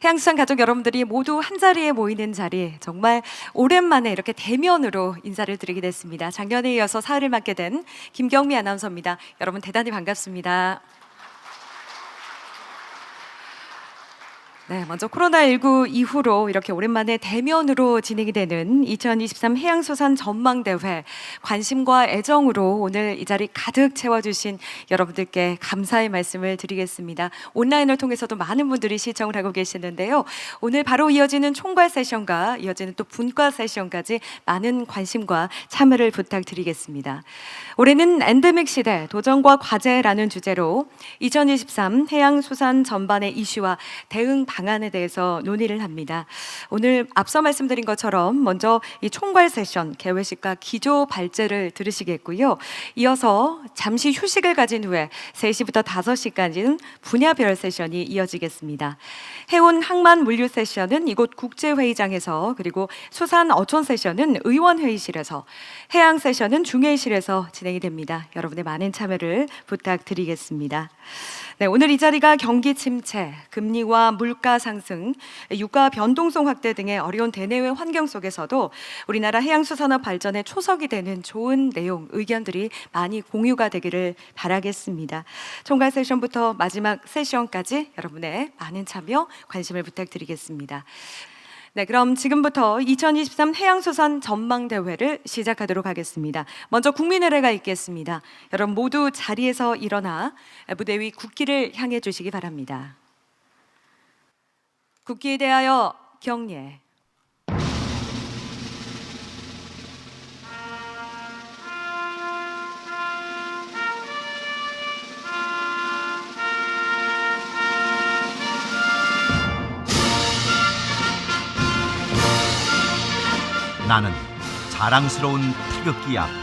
해양수산 가족 여러분들이 모두 한자리에 모이는 자리, 정말 오랜만에 이렇게 대면으로 인사를 드리게 됐습니다. 작년에 이어서 사흘을 맡게 된 김경미 아나운서입니다. 여러분 대단히 반갑습니다. 네, 먼저 코로나19 이후로 이렇게 오랜만에 대면으로 진행이 되는 2023 해양수산 전망대회, 관심과 애정으로 오늘 이 자리 가득 채워주신 여러분들께 감사의 말씀을 드리겠습니다. 온라인을 통해서도 많은 분들이 시청을 하고 계시는데요. 오늘 바로 이어지는 총괄 세션과 이어지는 또 분과 세션까지 많은 관심과 참여를 부탁드리겠습니다. 올해는 엔데믹 시대, 도전과 과제라는 주제로 2023 해양수산 전반의 이슈와 대응 방안에 대해서 논의를 합니다. 오늘 앞서 말씀드린 것처럼 먼저 이 총괄 세션, 개회식과 기조 발제를 들으시겠고요. 이어서 잠시 휴식을 가진 후에 3시부터 5시까지는 분야별 세션이 이어지겠습니다. 해운 항만 물류 세션은 이곳 국제회의장에서, 그리고 수산 어촌 세션은 의원회의실에서, 해양 세션은 중회의실에서 진행이 됩니다. 여러분의 많은 참여를 부탁드리겠습니다. 네, 오늘 이 자리가 경기 침체, 금리와 물가 상승, 유가 변동성 확대 등의 어려운 대내외 환경 속에서도 우리나라 해양수산업 발전에 초석이 되는 좋은 내용, 의견들이 많이 공유가 되기를 바라겠습니다. 총괄 세션부터 마지막 세션까지 여러분의 많은 참여, 관심을 부탁드리겠습니다. 네, 그럼 지금부터 2023 해양수산 전망대회를 시작하도록 하겠습니다. 먼저 국민의례가 있겠습니다. 여러분 모두 자리에서 일어나 무대 위 국기를 향해 주시기 바랍니다. 국기에 대하여 경례. 나는 자랑스러운 태극기 앞에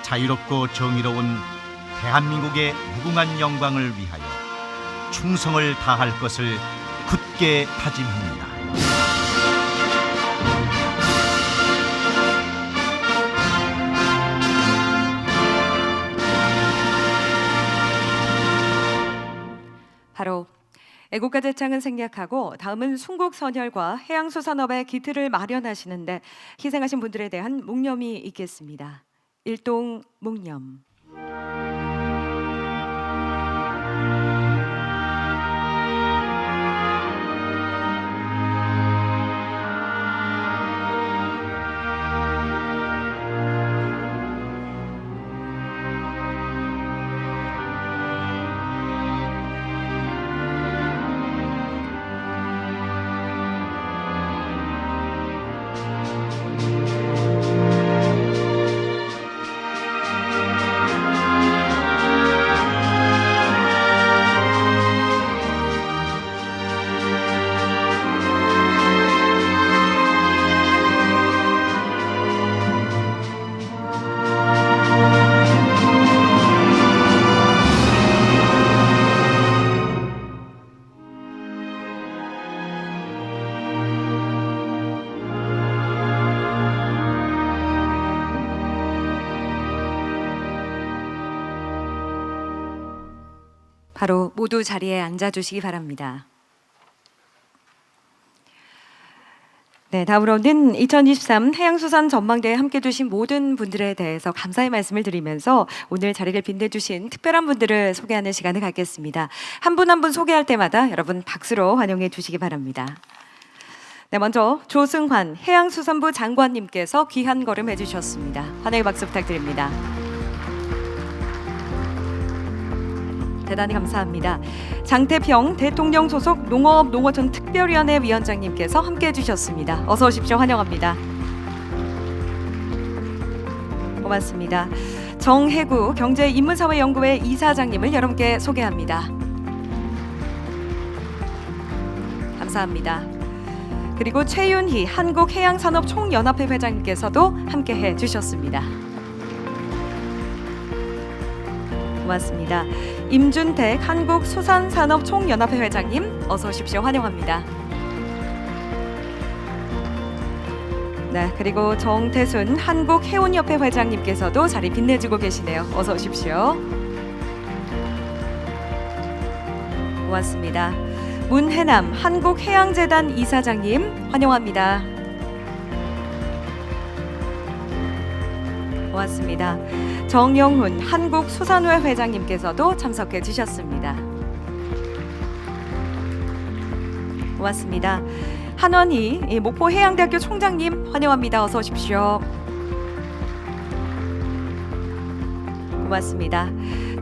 자유롭고 정의로운 대한민국의 무궁한 영광을 위하여 충성을 다할 것을 굳게 다짐합니다. 바로 애국가 제창은 생략하고 다음은 순국선열과 해양수산업의 기틀을 마련하시는데 희생하신 분들에 대한 묵념이 있겠습니다. 일동 묵념. 바로 모두 자리에 앉아주시기 바랍니다. 네, 다음으로는 2023 해양수산 전망대에 함께 두신 모든 분들에 대해서 감사의 말씀을 드리면서 오늘 자리를 빛내주신 특별한 분들을 소개하는 시간을 갖겠습니다. 한 분 한 분 소개할 때마다 여러분 박수로 환영해 주시기 바랍니다. 네, 먼저 조승환 해양수산부 장관님께서 귀한 걸음 해주셨습니다. 환영의 박수 부탁드립니다. 대단히 감사합니다. 장태평 대통령 소속 농어촌 특별위원회 위원장님께서 함께해 주셨습니다. 어서 오십시오. 환영합니다. 고맙습니다. 정혜구 경제인문사회연구회 이사장님을 여러분께 소개합니다. 감사합니다. 그리고 최윤희 한국해양산업총연합회 회장님께서도 함께해 주셨습니다. 고맙습니다. 임준택 한국수산산업총연합회 회장님 어서 오십시오. 환영합니다. 네, 그리고 정태순 한국해운협회 회장님께서도 자리 빛내주고 계시네요. 어서 오십시오. 고맙습니다. 문해남 한국해양재단 이사장님 환영합니다. 고맙습니다. 정영훈 한국수산회 회장님께서도 참석해 주셨습니다. 고맙습니다. 한원희 목포해양대학교 총장님 환영합니다. 어서 오십시오. 고맙습니다.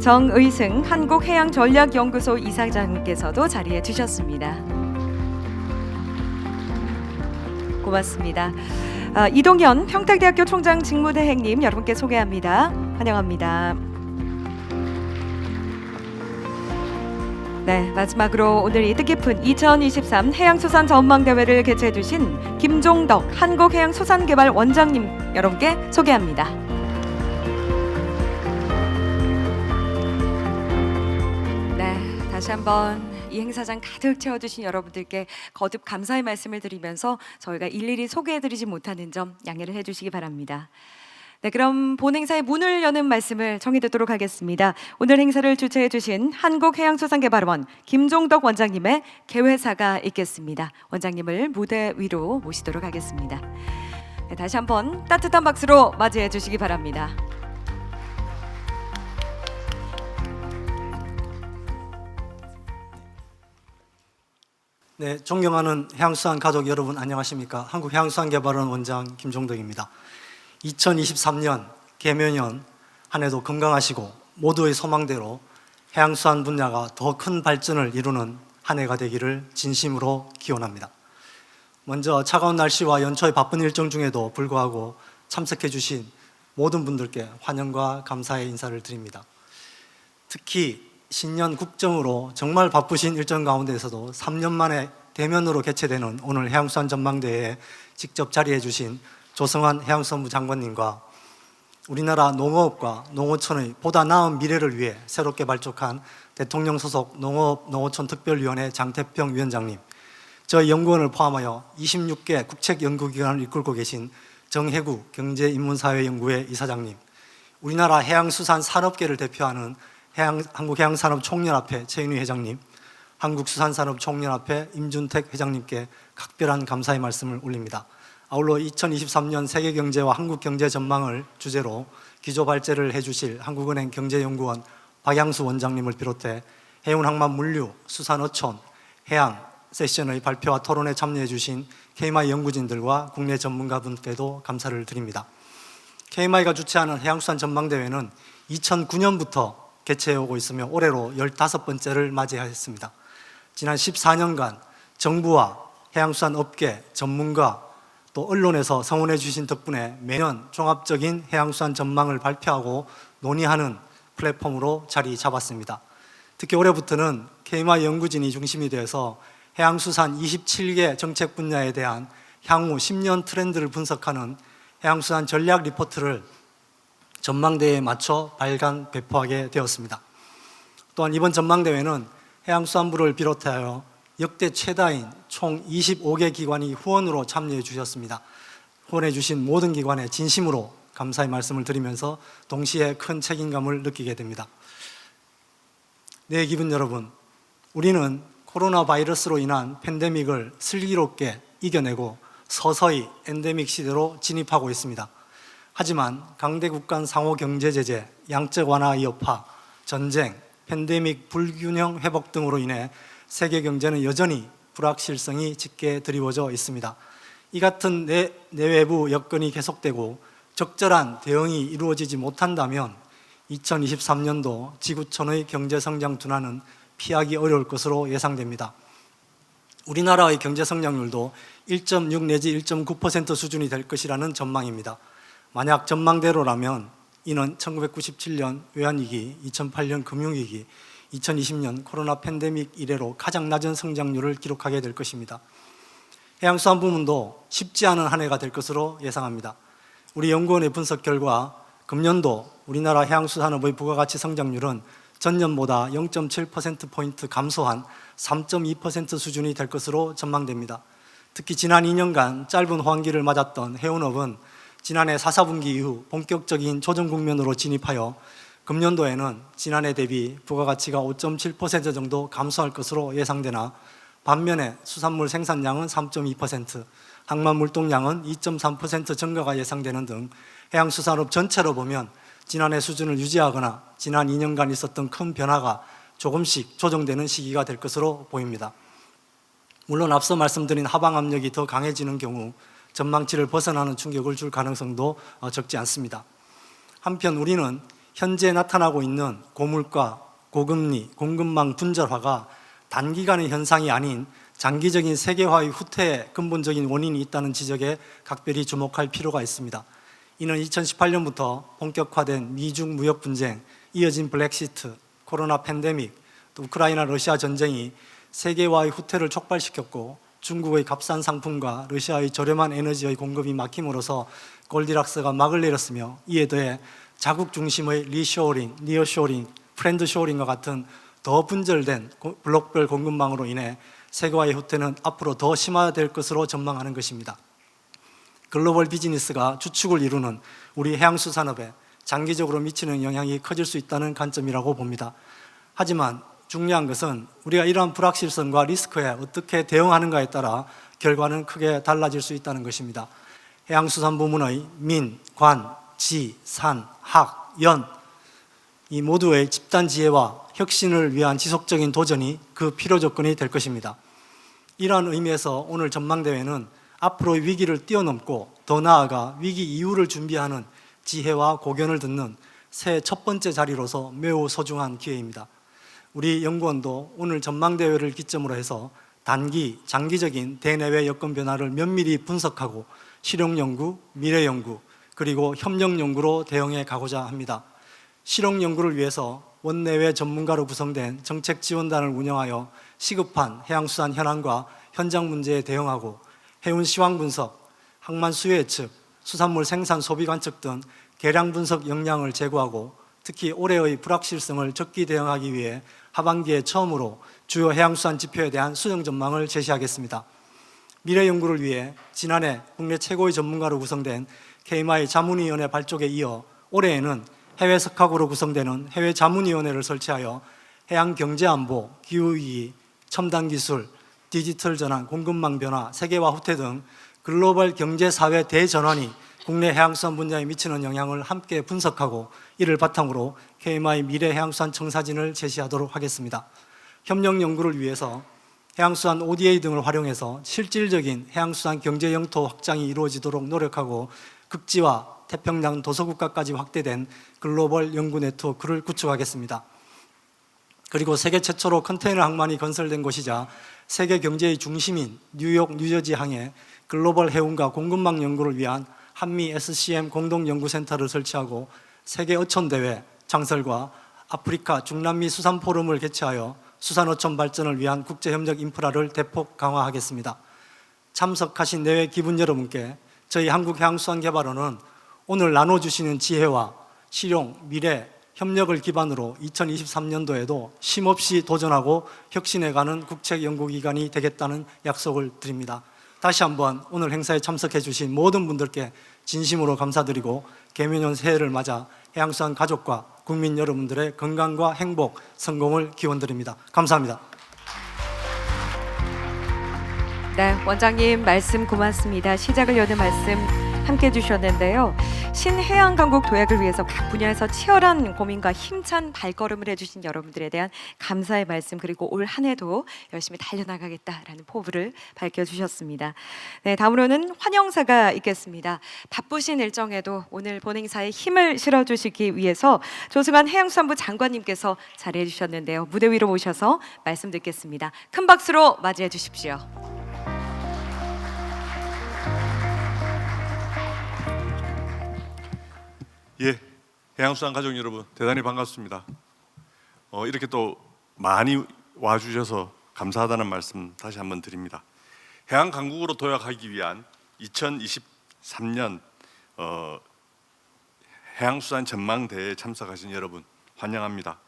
정의승 한국해양전략연구소 이사장님께서도 자리해 주셨습니다. 고맙습니다. 이동현 평택대학교 총장 직무대행님 여러분께 소개합니다. 환영합니다. 네, 마지막으로 오늘 이 뜻깊은 2023 해양수산 전망대회를 개최해 주신 김종덕 한국해양수산개발 원장님 여러분께 소개합니다. 네, 다시 한번 이 행사장 가득 채워주신 여러분들께 거듭 감사의 말씀을 드리면서 저희가 일일이 소개해드리지 못하는 점 양해를 해주시기 바랍니다. 네, 그럼 본 행사의 문을 여는 말씀을 청해 듣도록 하겠습니다. 오늘 행사를 주최해 주신 한국해양수산개발원 김종덕 원장님의 개회사가 있겠습니다. 원장님을 무대 위로 모시도록 하겠습니다. 네, 다시 한번 따뜻한 박수로 맞이해 주시기 바랍니다. 네, 존경하는 해양수산 가족 여러분 안녕하십니까? 한국해양수산개발원 원장 김종덕입니다. 2023년 개묘년 한 해도 건강하시고 모두의 소망대로 해양수산 분야가 더 큰 발전을 이루는 한 해가 되기를 진심으로 기원합니다. 먼저 차가운 날씨와 연초의 바쁜 일정 중에도 불구하고 참석해 주신 모든 분들께 환영과 감사의 인사를 드립니다. 특히 신년 국정으로 정말 바쁘신 일정 가운데에서도 3년 만에 대면으로 개최되는 오늘 해양수산 전망대회에 직접 자리해 주신 조성환 해양수산부 장관님과 우리나라 농어업과 농어촌의 보다 나은 미래를 위해 새롭게 발족한 대통령 소속 농어업 농어촌 특별위원회 장태평 위원장님, 저희 연구원을 포함하여 26개 국책연구기관을 이끌고 계신 정혜구 경제인문사회연구회 이사장님, 우리나라 해양수산 산업계를 대표하는 한국해양산업총연합회 최인희 회장님, 한국수산산업총연합회 임준택 회장님께 각별한 감사의 말씀을 올립니다. 아울러 2023년 세계경제와 한국경제 전망을 주제로 기조발제를 해주실 한국은행 경제연구원 박양수 원장님을 비롯해 해운항만물류, 수산어촌, 해양 세션의 발표와 토론에 참여해 주신 KMI 연구진들과 국내 전문가분께도 감사를 드립니다. KMI가 주최하는 해양수산 전망대회는 2009년부터 개최해 오고 있으며 올해로 15번째를 맞이하였습니다. 지난 14년간 정부와 해양수산 업계, 전문가, 또 언론에서 성원해 주신 덕분에 매년 종합적인 해양수산 전망을 발표하고 논의하는 플랫폼으로 자리 잡았습니다. 특히 올해부터는 KMI 연구진이 중심이 되어서 해양수산 27개 정책 분야에 대한 향후 10년 트렌드를 분석하는 해양수산 전략 리포트를 전망대회에 맞춰 발간 배포하게 되었습니다. 또한 이번 전망대회는 해양수산부를 비롯하여 역대 최다인 총 25개 기관이 후원으로 참여해 주셨습니다. 후원해 주신 모든 기관에 진심으로 감사의 말씀을 드리면서 동시에 큰 책임감을 느끼게 됩니다. 네, 기분 여러분, 우리는 코로나 바이러스로 인한 팬데믹을 슬기롭게 이겨내고 서서히 엔데믹 시대로 진입하고 있습니다. 하지만 강대국 간 상호 경제 제재, 양적 완화의 여파, 전쟁, 팬데믹 불균형 회복 등으로 인해 세계 경제는 여전히 불확실성이 짙게 드리워져 있습니다. 이 같은 내외부 여건이 계속되고 적절한 대응이 이루어지지 못한다면 2023년도 지구촌의 경제성장 둔화는 피하기 어려울 것으로 예상됩니다. 우리나라의 경제성장률도 1.6 내지 1.9% 수준이 될 것이라는 전망입니다. 만약 전망대로라면 이는 1997년 외환위기, 2008년 금융위기, 2020년 코로나 팬데믹 이래로 가장 낮은 성장률을 기록하게 될 것입니다. 해양수산 부문도 쉽지 않은 한 해가 될 것으로 예상합니다. 우리 연구원의 분석 결과 금년도 우리나라 해양수산업의 부가가치 성장률은 전년보다 0.7%포인트 감소한 3.2% 수준이 될 것으로 전망됩니다. 특히 지난 2년간 짧은 호황기를 맞았던 해운업은 지난해 4사분기 이후 본격적인 조정 국면으로 진입하여 금년도에는 지난해 대비 부가가치가 5.7% 정도 감소할 것으로 예상되나 반면에 수산물 생산량은 3.2%, 항만 물동량은 2.3% 증가가 예상되는 등 해양수산업 전체로 보면 지난해 수준을 유지하거나 지난 2년간 있었던 큰 변화가 조금씩 조정되는 시기가 될 것으로 보입니다. 물론 앞서 말씀드린 하방 압력이 더 강해지는 경우 전망치를 벗어나는 충격을 줄 가능성도 적지 않습니다. 한편 우리는 현재 나타나고 있는 고물가, 고금리, 공급망 분절화가 단기간의 현상이 아닌 장기적인 세계화의 후퇴에 근본적인 원인이 있다는 지적에 각별히 주목할 필요가 있습니다. 이는 2018년부터 본격화된 미중 무역 분쟁, 이어진 블랙시트, 코로나 팬데믹, 또 우크라이나 러시아 전쟁이 세계화의 후퇴를 촉발시켰고 중국의 값싼 상품과 러시아의 저렴한 에너지의 공급이 막힘으로써 골디락스가 막을 내렸으며 이에 더해 자국 중심의 리쇼어링, 니어쇼어링, 프렌드쇼어링과 같은 더 분절된 블록별 공급망으로 인해 세계화의 후퇴는 앞으로 더 심화될 것으로 전망하는 것입니다. 글로벌 비즈니스가 주축을 이루는 우리 해양수산업에 장기적으로 미치는 영향이 커질 수 있다는 관점이라고 봅니다. 하지만 중요한 것은 우리가 이러한 불확실성과 리스크에 어떻게 대응하는가에 따라 결과는 크게 달라질 수 있다는 것입니다. 해양수산 부문의 민, 관, 지, 산, 학, 연 이 모두의 집단 지혜와 혁신을 위한 지속적인 도전이 그 필요 조건이 될 것입니다. 이러한 의미에서 오늘 전망대회는 앞으로의 위기를 뛰어넘고 더 나아가 위기 이후를 준비하는 지혜와 고견을 듣는 새해 첫 번째 자리로서 매우 소중한 기회입니다. 우리 연구원도 오늘 전망대회를 기점으로 해서 단기, 장기적인 대내외 여건 변화를 면밀히 분석하고 실용연구, 미래연구, 그리고 협력연구로 대응해 가고자 합니다. 실용연구를 위해서 원내외 전문가로 구성된 정책지원단을 운영하여 시급한 해양수산 현황과 현장 문제에 대응하고 해운 시황 분석, 항만 수요 예측, 수산물 생산 소비 관측 등 계량 분석 역량을 제고하고 특히 올해의 불확실성을 적기 대응하기 위해 하반기에 처음으로 주요 해양수산 지표에 대한 수정 전망을 제시하겠습니다. 미래 연구를 위해 지난해 국내 최고의 전문가로 구성된 KMI 자문위원회 발족에 이어 올해에는 해외 석학으로 구성되는 해외 자문위원회를 설치하여 해양 경제 안보, 기후위기, 첨단 기술, 디지털 전환, 공급망 변화, 세계화 후퇴 등 글로벌 경제 사회 대전환이 국내 해양수산 분야에 미치는 영향을 함께 분석하고 이를 바탕으로 KMI 미래 해양수산 청사진을 제시하도록 하겠습니다. 협력 연구를 위해서 해양수산 ODA 등을 활용해서 실질적인 해양수산 경제 영토 확장이 이루어지도록 노력하고 극지와 태평양 도서국가까지 확대된 글로벌 연구 네트워크를 구축하겠습니다. 그리고 세계 최초로 컨테이너 항만이 건설된 곳이자 세계 경제의 중심인 뉴욕, 뉴저지 항에 글로벌 해운과 공급망 연구를 위한 한미 SCM 공동연구센터를 설치하고 세계 어촌대회 창설과 아프리카 중남미 수산 포럼을 개최하여 수산어촌 발전을 위한 국제협력 인프라를 대폭 강화하겠습니다. 참석하신 내외 기분 여러분께 저희 한국해양수산개발원은 오늘 나눠주시는 지혜와 실용, 미래, 협력을 기반으로 2023년도에도 쉼없이 도전하고 혁신해가는 국책연구기관이 되겠다는 약속을 드립니다. 다시 한번 오늘 행사에 참석해 주신 모든 분들께 진심으로 감사드리고 개묘년 새해를 맞아 해양수산 가족과 국민 여러분들의 건강과 행복, 성공을 기원드립니다. 감사합니다. 네, 원장님 말씀 고맙습니다. 시작을 여는 말씀 함께 해주셨는데요. 신해양강국 도약을 위해서 각 분야에서 치열한 고민과 힘찬 발걸음을 해주신 여러분들에 대한 감사의 말씀 그리고 올 한 해도 열심히 달려나가겠다라는 포부를 밝혀주셨습니다. 네, 다음으로는 환영사가 있겠습니다. 바쁘신 일정에도 오늘 본행사에 힘을 실어주시기 위해서 조승환 해양수산부 장관님께서 자리해 주셨는데요. 무대 위로 모셔서 말씀 듣겠습니다. 큰 박수로 맞이해 주십시오. 예, 해양수산 가족 여러분 대단히 반갑습니다. 이렇게 또 많이 와주셔서 감사하다는 말씀 다시 한번 드립니다. 해양 강국으로 도약하기 위한 2023년 해양수산 전망대회에 참석하신 여러분 환영합니다.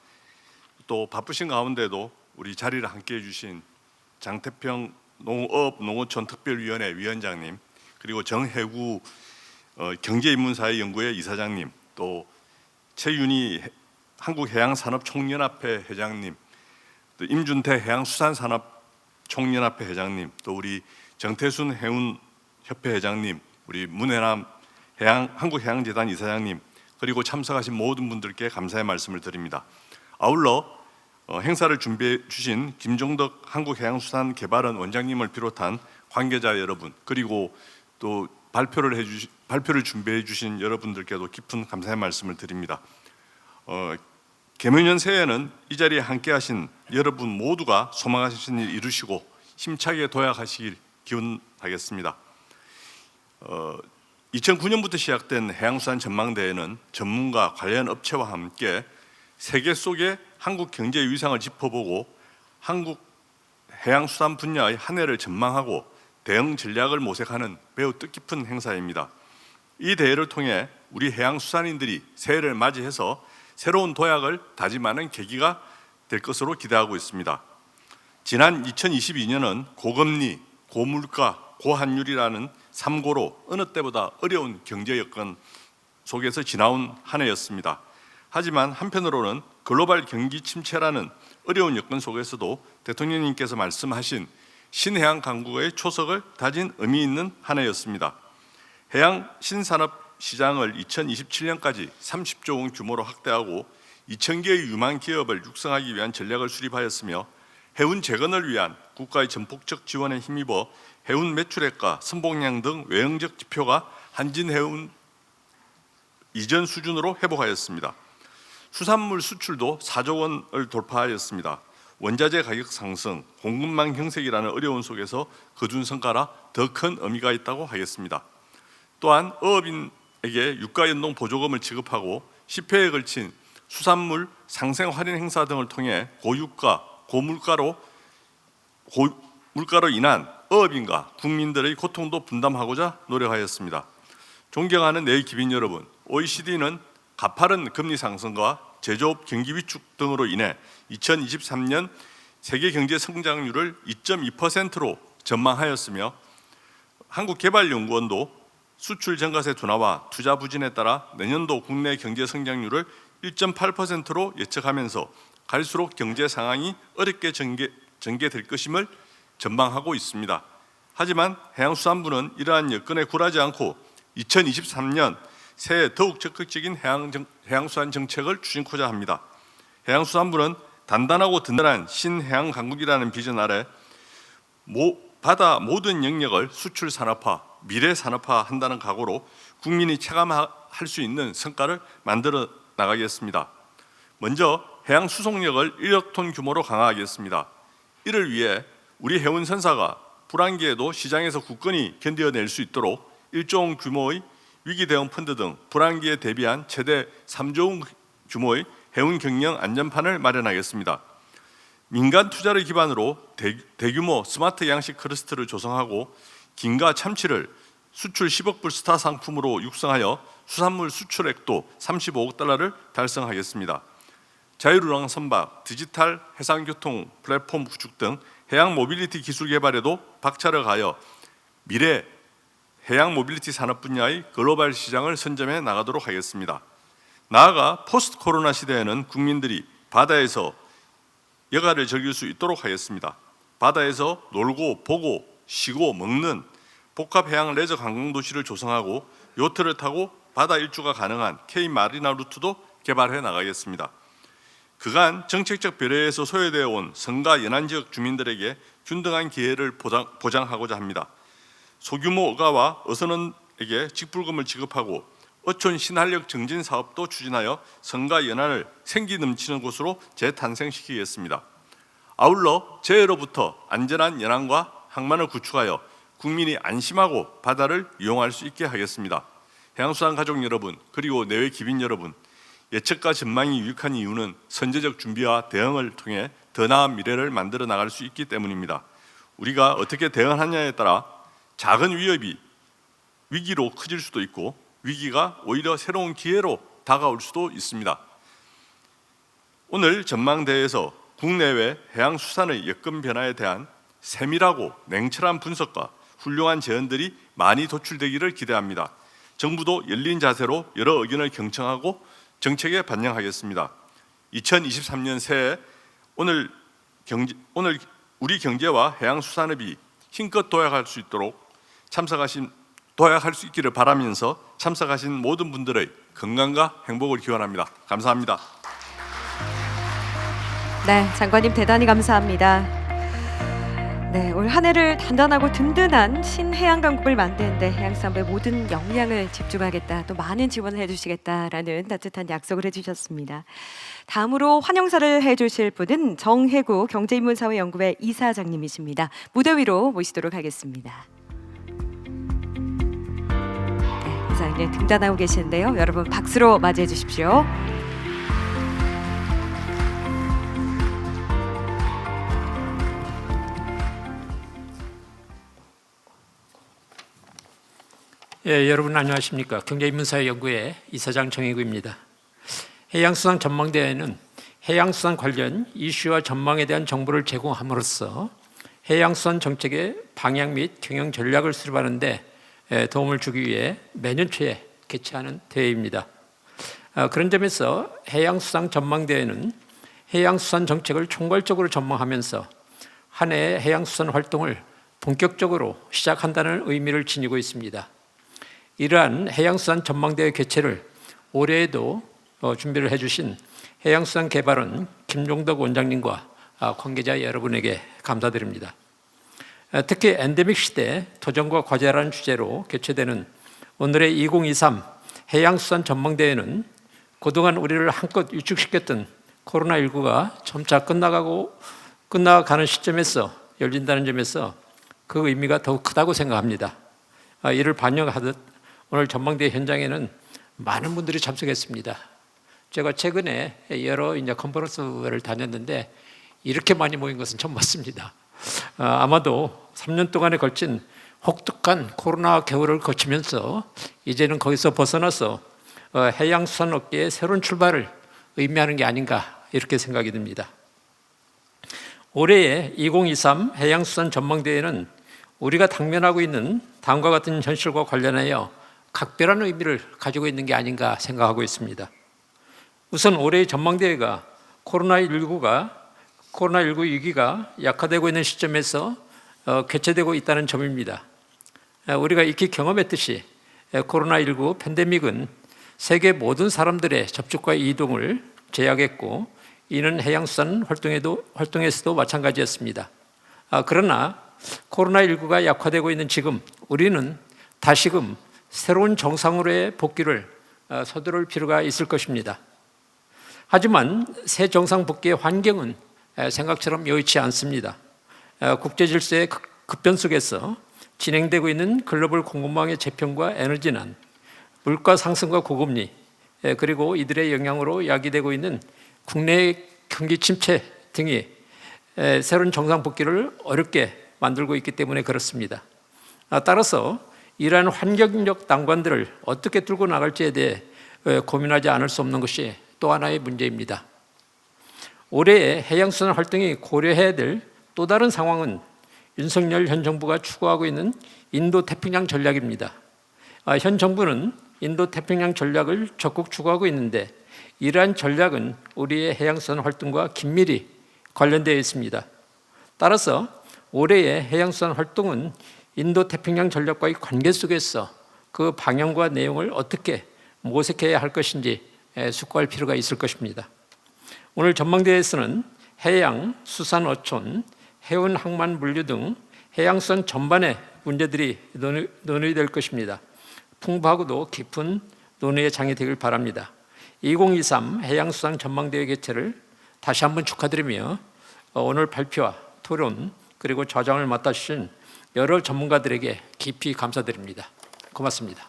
또 바쁘신 가운데도 우리 자리를 함께해 주신 장태평 농어촌 특별위원회 위원장님 그리고 정해구 경제인문사회 연구회 이사장님 또 최윤희 한국해양산업총연합회 회장님 또 임준태 해양수산산업 총연합회 회장님, 또 우리 정태순 해운협회 회장님, 우리 문해남 한국해양재단 이사장님, 그리고 참석하신 모든 분들께 감사의 말씀을 드립니다. 아울러 행사를 준비해 주신 김종덕 한국해양수산개발원 원장님을 비롯한 관계자 여러분, 그리고 또 발표를 준비해 주신 여러분들께도 깊은 감사의 말씀을 드립니다. 개묘년 새해에는 이 자리에 함께하신 여러분 모두가 소망하신 일 이루시고 힘차게 도약하시길 기원하겠습니다. 2009년부터 시작된 해양수산 전망대회는 전문가 관련 업체와 함께 세계 속의 한국 경제의 위상을 짚어보고 한국 해양수산 분야의 한 해를 전망하고 대응 전략을 모색하는 매우 뜻깊은 행사입니다. 이 대회를 통해 우리 해양수산인들이 새해를 맞이해서 새로운 도약을 다짐하는 계기가 될 것으로 기대하고 있습니다. 지난 2022년은 고금리, 고물가, 고환율이라는 3고로 어느 때보다 어려운 경제 여건 속에서 지나온 한 해였습니다. 하지만 한편으로는 글로벌 경기 침체라는 어려운 여건 속에서도 대통령님께서 말씀하신 신해양 강국의 초석을 다진 의미 있는 한 해였습니다. 해양 신산업 시장을 2027년까지 30조 원 규모로 확대하고 2,000개의 유망 기업을 육성하기 위한 전략을 수립하였으며 해운 재건을 위한 국가의 전폭적 지원에 힘입어 해운 매출액과 선봉량 등 외형적 지표가 한진해운 이전 수준으로 회복하였습니다. 수산물 수출도 4조 원을 돌파하였습니다. 원자재 가격 상승, 공급망 형성이라는 어려운 속에서 거둔 성과라 더 큰 의미가 있다고 하겠습니다. 또한 어업인에게 유가연동 보조금을 지급하고 10회에 걸친 수산물 상생 할인 행사 등을 통해 고유가, 고물가로 인한 어업인과 국민들의 고통도 분담하고자 노력하였습니다. 존경하는 내일 기빈 여러분, OECD는 가파른 금리 상승과 제조업 경기 위축 등으로 인해 2023년 세계 경제 성장률을 2.2%로 전망하였으며 한국개발연구원도 수출 전가세 둔화와 투자 부진에 따라 내년도 국내 경제 성장률을 1.8%로 예측하면서 갈수록 경제 상황이 어렵게 전개될 것임을 전망하고 있습니다. 하지만 해양수산부는 이러한 여건에 굴하지 않고 2023년 새해 더욱 적극적인 해양수산 정책을 추진코자 합니다. 해양수산부는 단단하고 든든한 신해양 강국이라는 비전 아래 바다 모든 영역을 수출 산업화, 미래 산업화 한다는 각오로 국민이 체감할 수 있는 성과를 만들어 나가겠습니다. 먼저 해양 수송력을 1억 톤 규모로 강화하겠습니다. 이를 위해 우리 해운선사가 불황기에도 시장에서 굳건히 견뎌낼 수 있도록 1조 원 규모의 위기 대응 펀드 등 불황기에 대비한 최대 3조 원 규모의 해운 경영 안전판을 마련하겠습니다. 민간 투자를 기반으로 대규모 스마트 양식 클러스터를 조성하고 김과 참치를 수출 10억 불 스타 상품으로 육성하여 수산물 수출액도 35억 달러를 달성하겠습니다. 자유로랑 선박, 디지털 해상교통 플랫폼 구축 등 해양 모빌리티 기술 개발에도 박차를 가하여 미래 해양 모빌리티 산업 분야의 글로벌 시장을 선점해 나가도록 하겠습니다. 나아가 포스트 코로나 시대에는 국민들이 바다에서 여가를 즐길 수 있도록 하겠습니다. 바다에서 놀고 보고 쉬고 먹는 복합 해양 레저 관광 도시를 조성하고 요트를 타고 바다 일주가 가능한 K-마리나 루트도 개발해 나가겠습니다. 그간 정책적 배려에서 소외되어 온 성가 연안 지역 주민들에게 균등한 기회를 보장하고자 합니다. 소규모 어가와 어선원에게 직불금을 지급하고 어촌 신한력 정진 사업도 추진하여 성가 연안을 생기 넘치는 곳으로 재탄생시키겠습니다. 아울러 재해로부터 안전한 연안과 항만을 구축하여 국민이 안심하고 바다를 이용할 수 있게 하겠습니다. 해양수산 가족 여러분, 그리고 내외 기빈 여러분, 예측과 전망이 유익한 이유는 선제적 준비와 대응을 통해 더 나은 미래를 만들어 나갈 수 있기 때문입니다. 우리가 어떻게 대응하느냐에 따라 작은 위협이 위기로 커질 수도 있고 위기가 오히려 새로운 기회로 다가올 수도 있습니다. 오늘 전망대회에서 국내외 해양수산의 여건 변화에 대한 세밀하고 냉철한 분석과 훌륭한 제언들이 많이 도출되기를 기대합니다. 정부도 열린 자세로 여러 의견을 경청하고 정책에 반영하겠습니다. 2023년 새해 오늘 우리 경제와 해양수산업이 힘껏 도약할 수 있기를 바라면서 참석하신 모든 분들의 건강과 행복을 기원합니다. 감사합니다. 네, 장관님 대단히 감사합니다. 네, 올 한 해를 단단하고 든든한 신해양 강국을 만드는데 해양수산부의 모든 역량을 집중하겠다, 또 많은 지원을 해주시겠다라는 따뜻한 약속을 해주셨습니다. 다음으로 환영사를 해주실 분은 정혜구 경제인문사회연구회 이사장님이십니다. 무대 위로 모시도록 하겠습니다. 네, 이사장님 등단하고 계시는데요. 여러분 박수로 맞이해 주십시오. 예, 여러분 안녕하십니까? 경제인문사회연구회 이사장 정혜구입니다. 해양수산 전망대회는 해양수산 관련 이슈와 전망에 대한 정보를 제공함으로써 해양수산 정책의 방향 및 경영 전략을 수립하는 데 도움을 주기 위해 매년 초에 개최하는 대회입니다. 그런 점에서 해양수산 전망대회는 해양수산 정책을 총괄적으로 전망하면서 한 해의 해양수산 활동을 본격적으로 시작한다는 의미를 지니고 있습니다. 이러한 해양수산 전망대회 개최를 올해에도 준비를 해주신 해양수산개발원 김종덕 원장님과 관계자 여러분에게 감사드립니다. 특히 엔데믹 시대 도전과 과제라는 주제로 개최되는 오늘의 2023 해양수산 전망대회는 그동안 우리를 한껏 위축시켰던 코로나19가 점차 끝나가는 시점에서 열린다는 점에서 그 의미가 더욱 크다고 생각합니다. 이를 반영하듯 오늘 전망대회 현장에는 많은 분들이 참석했습니다. 제가 최근에 여러 컨퍼런스를 다녔는데 이렇게 많이 모인 것은 처음 봤습니다. 아마도 3년 동안에 걸친 혹독한 코로나 겨울을 거치면서 이제는 거기서 벗어나서 해양수산업계의 새로운 출발을 의미하는 게 아닌가 이렇게 생각이 듭니다. 올해의 2023 해양수산 전망대회는 우리가 당면하고 있는 다음과 같은 현실과 관련하여 각별한 의미를 가지고 있는 게 아닌가 생각하고 있습니다. 우선 올해의 전망대회가 코로나19 위기가 약화되고 있는 시점에서 개최되고 있다는 점입니다. 우리가 익히 경험했듯이 코로나19 팬데믹은 세계 모든 사람들의 접촉과 이동을 제약했고 이는 해양수산 활동에서도 마찬가지였습니다. 그러나 코로나19가 약화되고 있는 지금 우리는 다시금 새로운 정상으로의 복귀를 서두를 필요가 있을 것입니다. 하지만 새 정상 복귀의 환경은 생각처럼 여의치 않습니다. 국제 질서의 급변 속에서 진행되고 있는 글로벌 공급망의 재편과 에너지난, 물가 상승과 고금리, 그리고 이들의 영향으로 야기되고 있는 국내 경기 침체 등이 새로운 정상 복귀를 어렵게 만들고 있기 때문에 그렇습니다. 따라서 이러한 환경적 난관들을 어떻게 뚫고 나갈지에 대해 고민하지 않을 수 없는 것이 또 하나의 문제입니다. 올해의 해양수산 활동이 고려해야 될 또 다른 상황은 윤석열 현 정부가 추구하고 있는 인도태평양 전략입니다. 현 정부는 인도태평양 전략을 적극 추구하고 있는데 이러한 전략은 우리의 해양수산 활동과 긴밀히 관련되어 있습니다. 따라서 올해의 해양수산 활동은 인도태평양 전략과의 관계 속에서 그 방향과 내용을 어떻게 모색해야 할 것인지 숙고할 필요가 있을 것입니다. 오늘 전망대회에서는 해양, 수산, 어촌, 해운, 항만, 물류 등 해양수산 전반의 문제들이 논의될 것입니다. 풍부하고도 깊은 논의의 장이 되길 바랍니다. 2023 해양수산 전망대회 개최를 다시 한번 축하드리며 오늘 발표와 토론 그리고 좌장을 맡아주신 여러 전문가들에게 깊이 감사드립니다. 고맙습니다.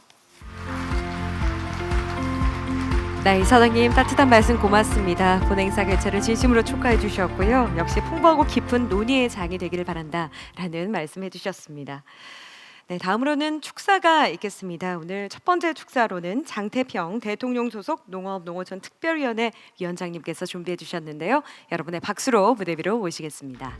네, 이사장님 따뜻한 말씀 고맙습니다. 본행사 개최를 진심으로 축하해 주셨고요. 역시 풍부하고 깊은 논의의 장이 되기를 바란다라는 말씀해 주셨습니다. 네, 다음으로는 축사가 있겠습니다. 오늘 첫 번째 축사로는 장태평 대통령 소속 농업농어촌 특별위원회 위원장님께서 준비해 주셨는데요. 여러분의 박수로 무대 위로 모시겠습니다.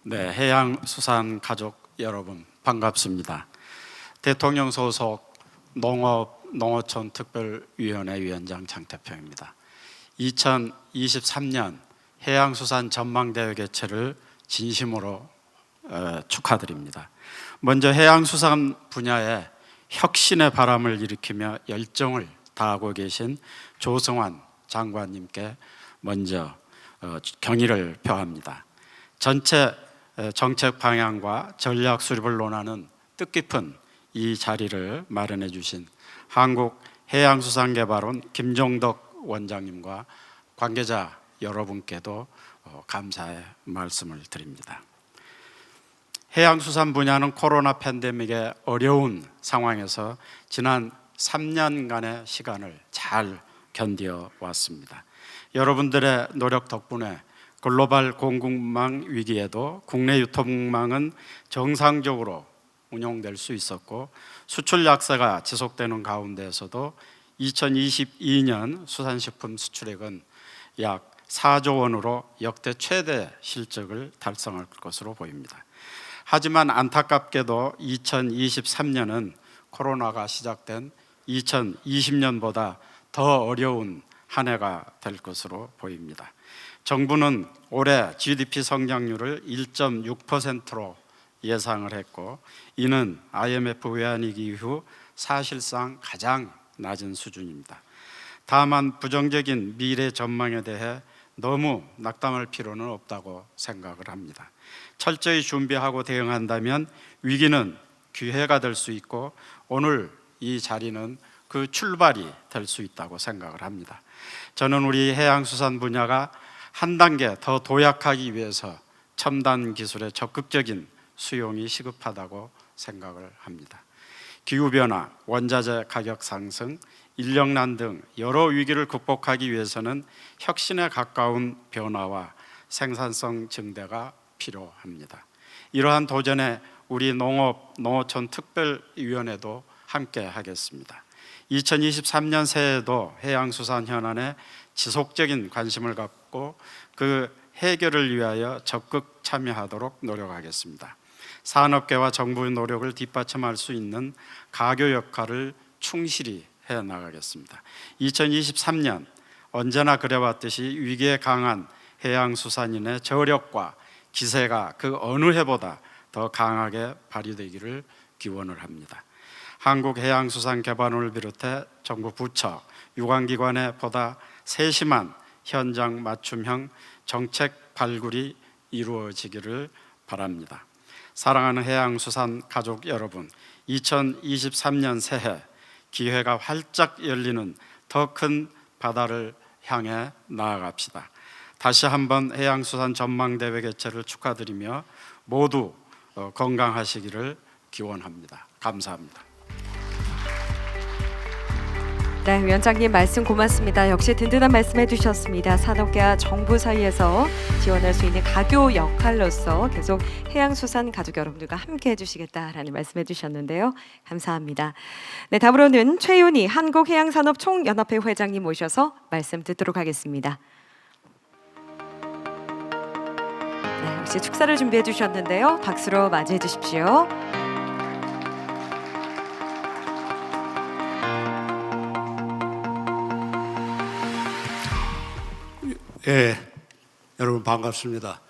네, 해양수산 가족 여러분 반갑습니다. 대통령 소속 농어촌 특별위원회 위원장 장태평입니다. 2023년 해양수산 전망대회 개최를 진심으로 축하드립니다. 먼저 해양수산 분야에 혁신의 바람을 일으키며 열정을 다하고 계신 조성환 장관님께 먼저 경의를 표합니다. 전체 정책 방향과 전략 수립을 논하는 뜻깊은 이 자리를 마련해 주신 한국해양수산개발원 김종덕 원장님과 관계자 여러분께도 감사의 말씀을 드립니다. 해양수산 분야는 코로나 팬데믹의 어려운 상황에서 지난 3년간의 시간을 잘 견뎌 왔습니다. 여러분들의 노력 덕분에 글로벌 공급망 위기에도 국내 유통망은 정상적으로 운영될 수 있었고, 수출 약세가 지속되는 가운데에서도 2022년 수산식품 수출액은 약 4조 원으로 역대 최대 실적을 달성할 것으로 보입니다. 하지만 안타깝게도 2023년은 코로나가 시작된 2020년보다 더 어려운 한 해가 될 것으로 보입니다. 정부는 올해 GDP 성장률을 1.6%로 예상을 했고, 이는 IMF 외환위기 이후 사실상 가장 낮은 수준입니다. 다만 부정적인 미래 전망에 대해 너무 낙담할 필요는 없다고 생각을 합니다. 철저히 준비하고 대응한다면 위기는 기회가 될 수 있고, 오늘 이 자리는 그 출발이 될 수 있다고 생각을 합니다. 저는 우리 해양수산 분야가 한 단계 더 도약하기 위해서 첨단 기술의 적극적인 수용이 시급하다고 생각을 합니다. 기후변화, 원자재 가격 상승, 인력난 등 여러 위기를 극복하기 위해서는 혁신에 가까운 변화와 생산성 증대가 필요합니다. 이러한 도전에 우리 농어촌 특별위원회도 함께 하겠습니다. 2023년 새해에도 해양수산 현안에 지속적인 관심을 갖고 그 해결을 위하여 적극 참여하도록 노력하겠습니다. 산업계와 정부의 노력을 뒷받침할 수 있는 가교 역할을 충실히 해나가겠습니다. 2023년 언제나 그래왔듯이 위기에 강한 해양수산인의 저력과 기세가 그 어느 해보다 더 강하게 발휘되기를 기원을 합니다. 한국해양수산개발원을 비롯해 정부 부처, 유관기관의 보다 세심한 현장 맞춤형 정책 발굴이 이루어지기를 바랍니다. 사랑하는 해양수산 가족 여러분, 2023년 새해 기회가 활짝 열리는 더 큰 바다를 향해 나아갑시다. 다시 한번 해양수산 전망대회 개최를 축하드리며 모두 건강하시기를 기원합니다. 감사합니다. 네, 위원장님 말씀 고맙습니다. 역시 든든한 말씀 해주셨습니다. 산업계와 정부 사이에서 지원할 수 있는 가교 역할로서 계속 해양수산 가족 여러분들과 함께 해주시겠다라는 말씀 해주셨는데요. 감사합니다. 네, 다음으로는 최윤희 한국해양산업총연합회 회장님 모셔서 말씀 듣도록 하겠습니다. 네, 역시 축사를 준비해 주셨는데요. 박수로 맞이해 주십시오. 예, 여러분 반갑습니다.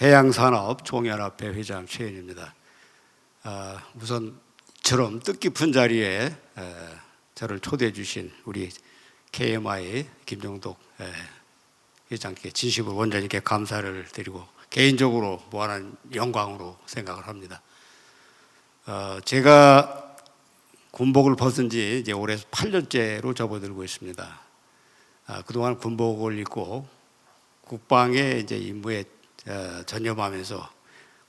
해양산업총연합회 회장 최윤입니다. 우선 이처럼 뜻깊은 자리에 저를 초대해 주신 우리 KMI 김종덕 회장께 진심으로 원장님께 감사를 드리고 개인적으로 무한한 영광으로 생각을 합니다. 제가 군복을 벗은 지 이제 올해 8년째로 접어들고 있습니다. 그동안 군복을 입고 국방의 이제 임무에 전념하면서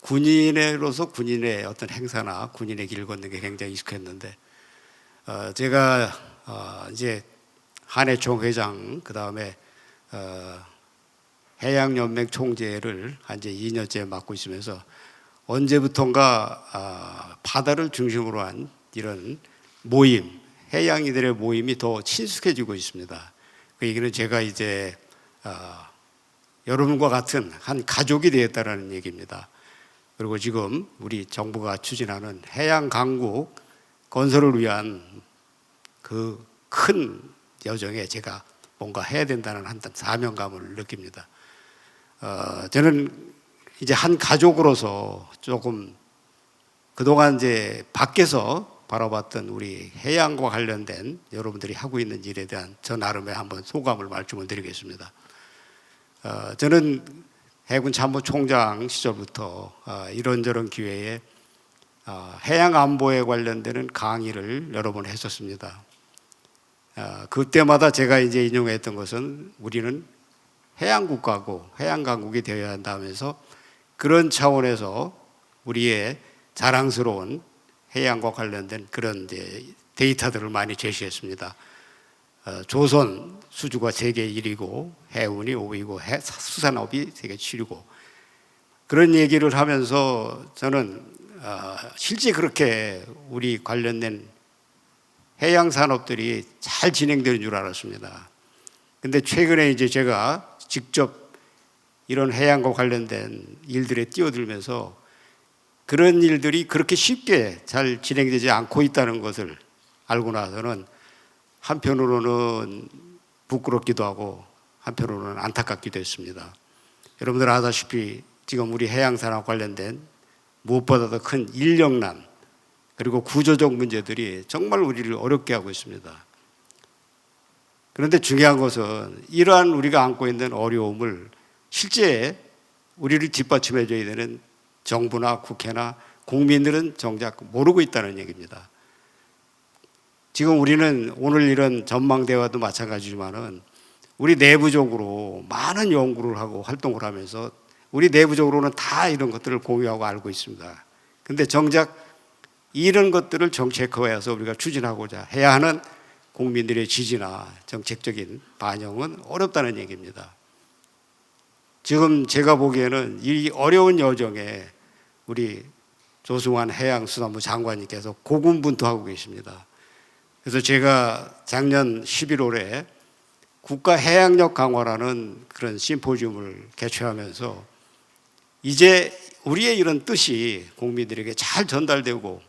군인으로서 군인의 어떤 행사나 군인의 길을 걷는 게 굉장히 익숙했는데, 제가 이제 한해 총회장, 그 다음에 해양연맹 총재를 한 이제 2년째 맡고 있으면서 언제부턴가 바다를 중심으로 한 이런 모임, 해양인들의 모임이 더 친숙해지고 있습니다. 그 얘기는 제가 이제 여러분과 같은 한 가족이 되었다는 얘기입니다. 그리고 지금 우리 정부가 추진하는 해양 강국 건설을 위한 그 큰 여정에 제가 뭔가 해야 된다는 한 사명감을 느낍니다. 저는 이제 한 가족으로서 조금 그동안 이제 밖에서 바라봤던 우리 해양과 관련된 여러분들이 하고 있는 일에 대한 저 나름의 한번 소감을 말씀을 드리겠습니다. 저는 해군 참모총장 시절부터 이런저런 기회에 해양 안보에 관련되는 강의를 여러 번 했었습니다. 그때마다 제가 이제 인용했던 것은 우리는 해양 국가고 해양 강국이 되어야 한다면서 그런 차원에서 우리의 자랑스러운 해양과 관련된 그런 이제 데이터들을 많이 제시했습니다. 조선 수주가 세계 1위고 해운이 5위고 수산업이 세계 7위고 그런 얘기를 하면서 저는 실제 그렇게 우리 관련된 해양 산업들이 잘 진행되는 줄 알았습니다. 근데 최근에 이제 제가 직접 이런 해양과 관련된 일들에 뛰어들면서 그런 일들이 그렇게 쉽게 잘 진행되지 않고 있다는 것을 알고 나서는 한편으로는 부끄럽기도 하고 한편으로는 안타깝기도 했습니다. 여러분들 아다시피 지금 우리 해양산업 관련된 무엇보다도 큰 인력난 그리고 구조적 문제들이 정말 우리를 어렵게 하고 있습니다. 그런데 중요한 것은 이러한 우리가 안고 있는 어려움을 실제 우리를 뒷받침해 줘야 되는 정부나 국회나 국민들은 정작 모르고 있다는 얘기입니다. 지금 우리는 오늘 이런 전망대와도 마찬가지지만은 우리 내부적으로 많은 연구를 하고 활동을 하면서 우리 내부적으로는 다 이런 것들을 공유하고 알고 있습니다. 근데 정작 이런 것들을 정책화해서 우리가 추진하고자 해야 하는 국민들의 지지나 정책적인 반영은 어렵다는 얘기입니다. 지금 제가 보기에는 이 어려운 여정에 우리 조승환 해양수산부 장관님께서 고군분투하고 계십니다. 그래서 제가 작년 11월에 국가해양력 강화라는 그런 심포지움을 개최하면서 이제 우리의 이런 뜻이 국민들에게 잘 전달되고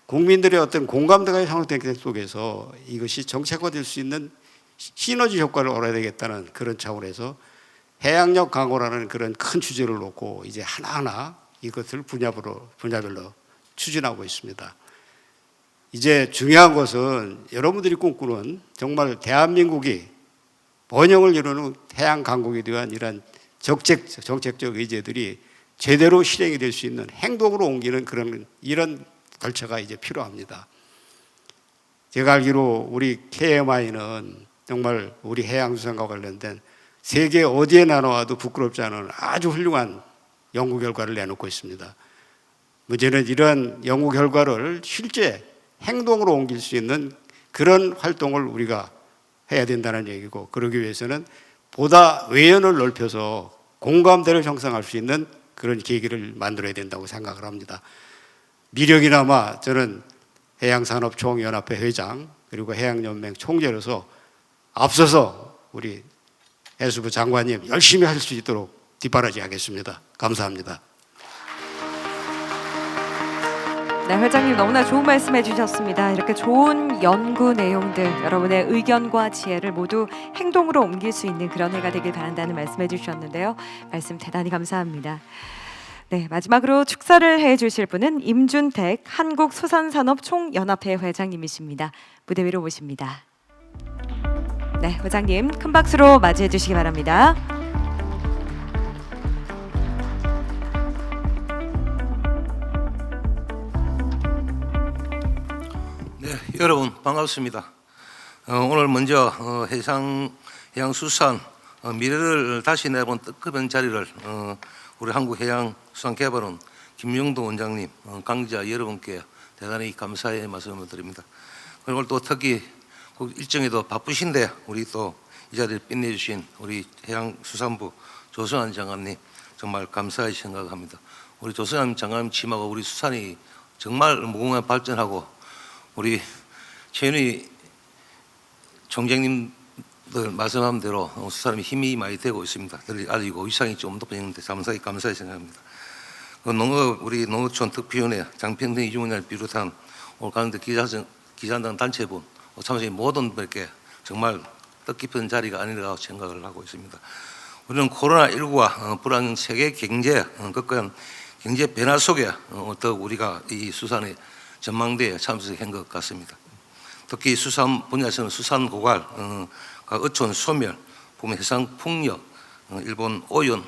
국민들의 어떤 공감대가 형성된 속에서 이것이 정책화될 수 있는 시너지 효과를 얻어야 되겠다는 그런 차원에서 해양력 강화라는 그런 큰 주제를 놓고 이제 하나하나 이것을 분야별로 추진하고 있습니다. 이제 중요한 것은 여러분들이 꿈꾸는 정말 대한민국이 번영을 이루는 해양 강국에 대한 이런 정책적 의제들이 제대로 실행이 될 수 있는 행동으로 옮기는 그런 이런 절차가 이제 필요합니다. 제가 알기로 우리 KMI는 정말 우리 해양수산과 관련된 세계 어디에 나눠와도 부끄럽지 않은 아주 훌륭한 연구 결과를 내놓고 있습니다. 문제는 이러한 연구 결과를 실제 행동으로 옮길 수 있는 그런 활동을 우리가 해야 된다는 얘기고, 그러기 위해서는 보다 외연을 넓혀서 공감대를 형성할 수 있는 그런 계기를 만들어야 된다고 생각을 합니다. 미력이나마 저는 해양산업총연합회 회장 그리고 해양연맹 총재로서 앞서서 우리 해수부 장관님 열심히 할 수 있도록 뒷바라지 하겠습니다. 감사합니다. 네, 회장님 너무나 좋은 말씀해 주셨습니다. 이렇게 좋은 연구 내용들, 여러분의 의견과 지혜를 모두 행동으로 옮길 수 있는 그런 해가 되길 바란다는 말씀해 주셨는데요. 말씀 대단히 감사합니다. 네, 마지막으로 축사를 해주실 분은 임준택 한국수산산업총연합회 회장님이십니다. 무대 위로 모십니다. 네, 회장님 큰 박수로 맞이해 주시기 바랍니다. 네, 여러분 반갑습니다. 오늘 먼저 해양수산 미래를 다시 내본 뜻깊은 자리를 우리 한국해양수산개발원 김용도 원장님, 강자 여러분께 대단히 감사의 말씀을 드립니다. 그리고 또 특히 일정에도 바쁘신데 우리 또 이 자리를 빛내주신 우리 해양수산부 조승환 장관님 정말 감사히 생각합니다. 우리 조승환 장관님 팀하고 우리 수산이 정말 무궁하게 발전하고 우리 최윤희 총장님 늘 말씀한 대로 수산업이 힘이 많이 되고 있습니다. 늘 알리고 위상이 좀 높아지는데 감사히 생각합니다. 우리 농어촌 특피위원회 장평등 이중원을 비롯한 오늘 가운데 기자단 단체분 참석인 모든 분께 정말 뜻깊은 자리가 아니라고 생각을 하고 있습니다. 우리는 코로나19와 불안 세계 경제 급격한 경제 변화 속에 더욱 우리가 이 수산의 전망대에 참석한 것 같습니다. 특히 수산 분야에서는 수산 고갈, 어촌 소멸, 봄 해상 풍력, 일본 오염,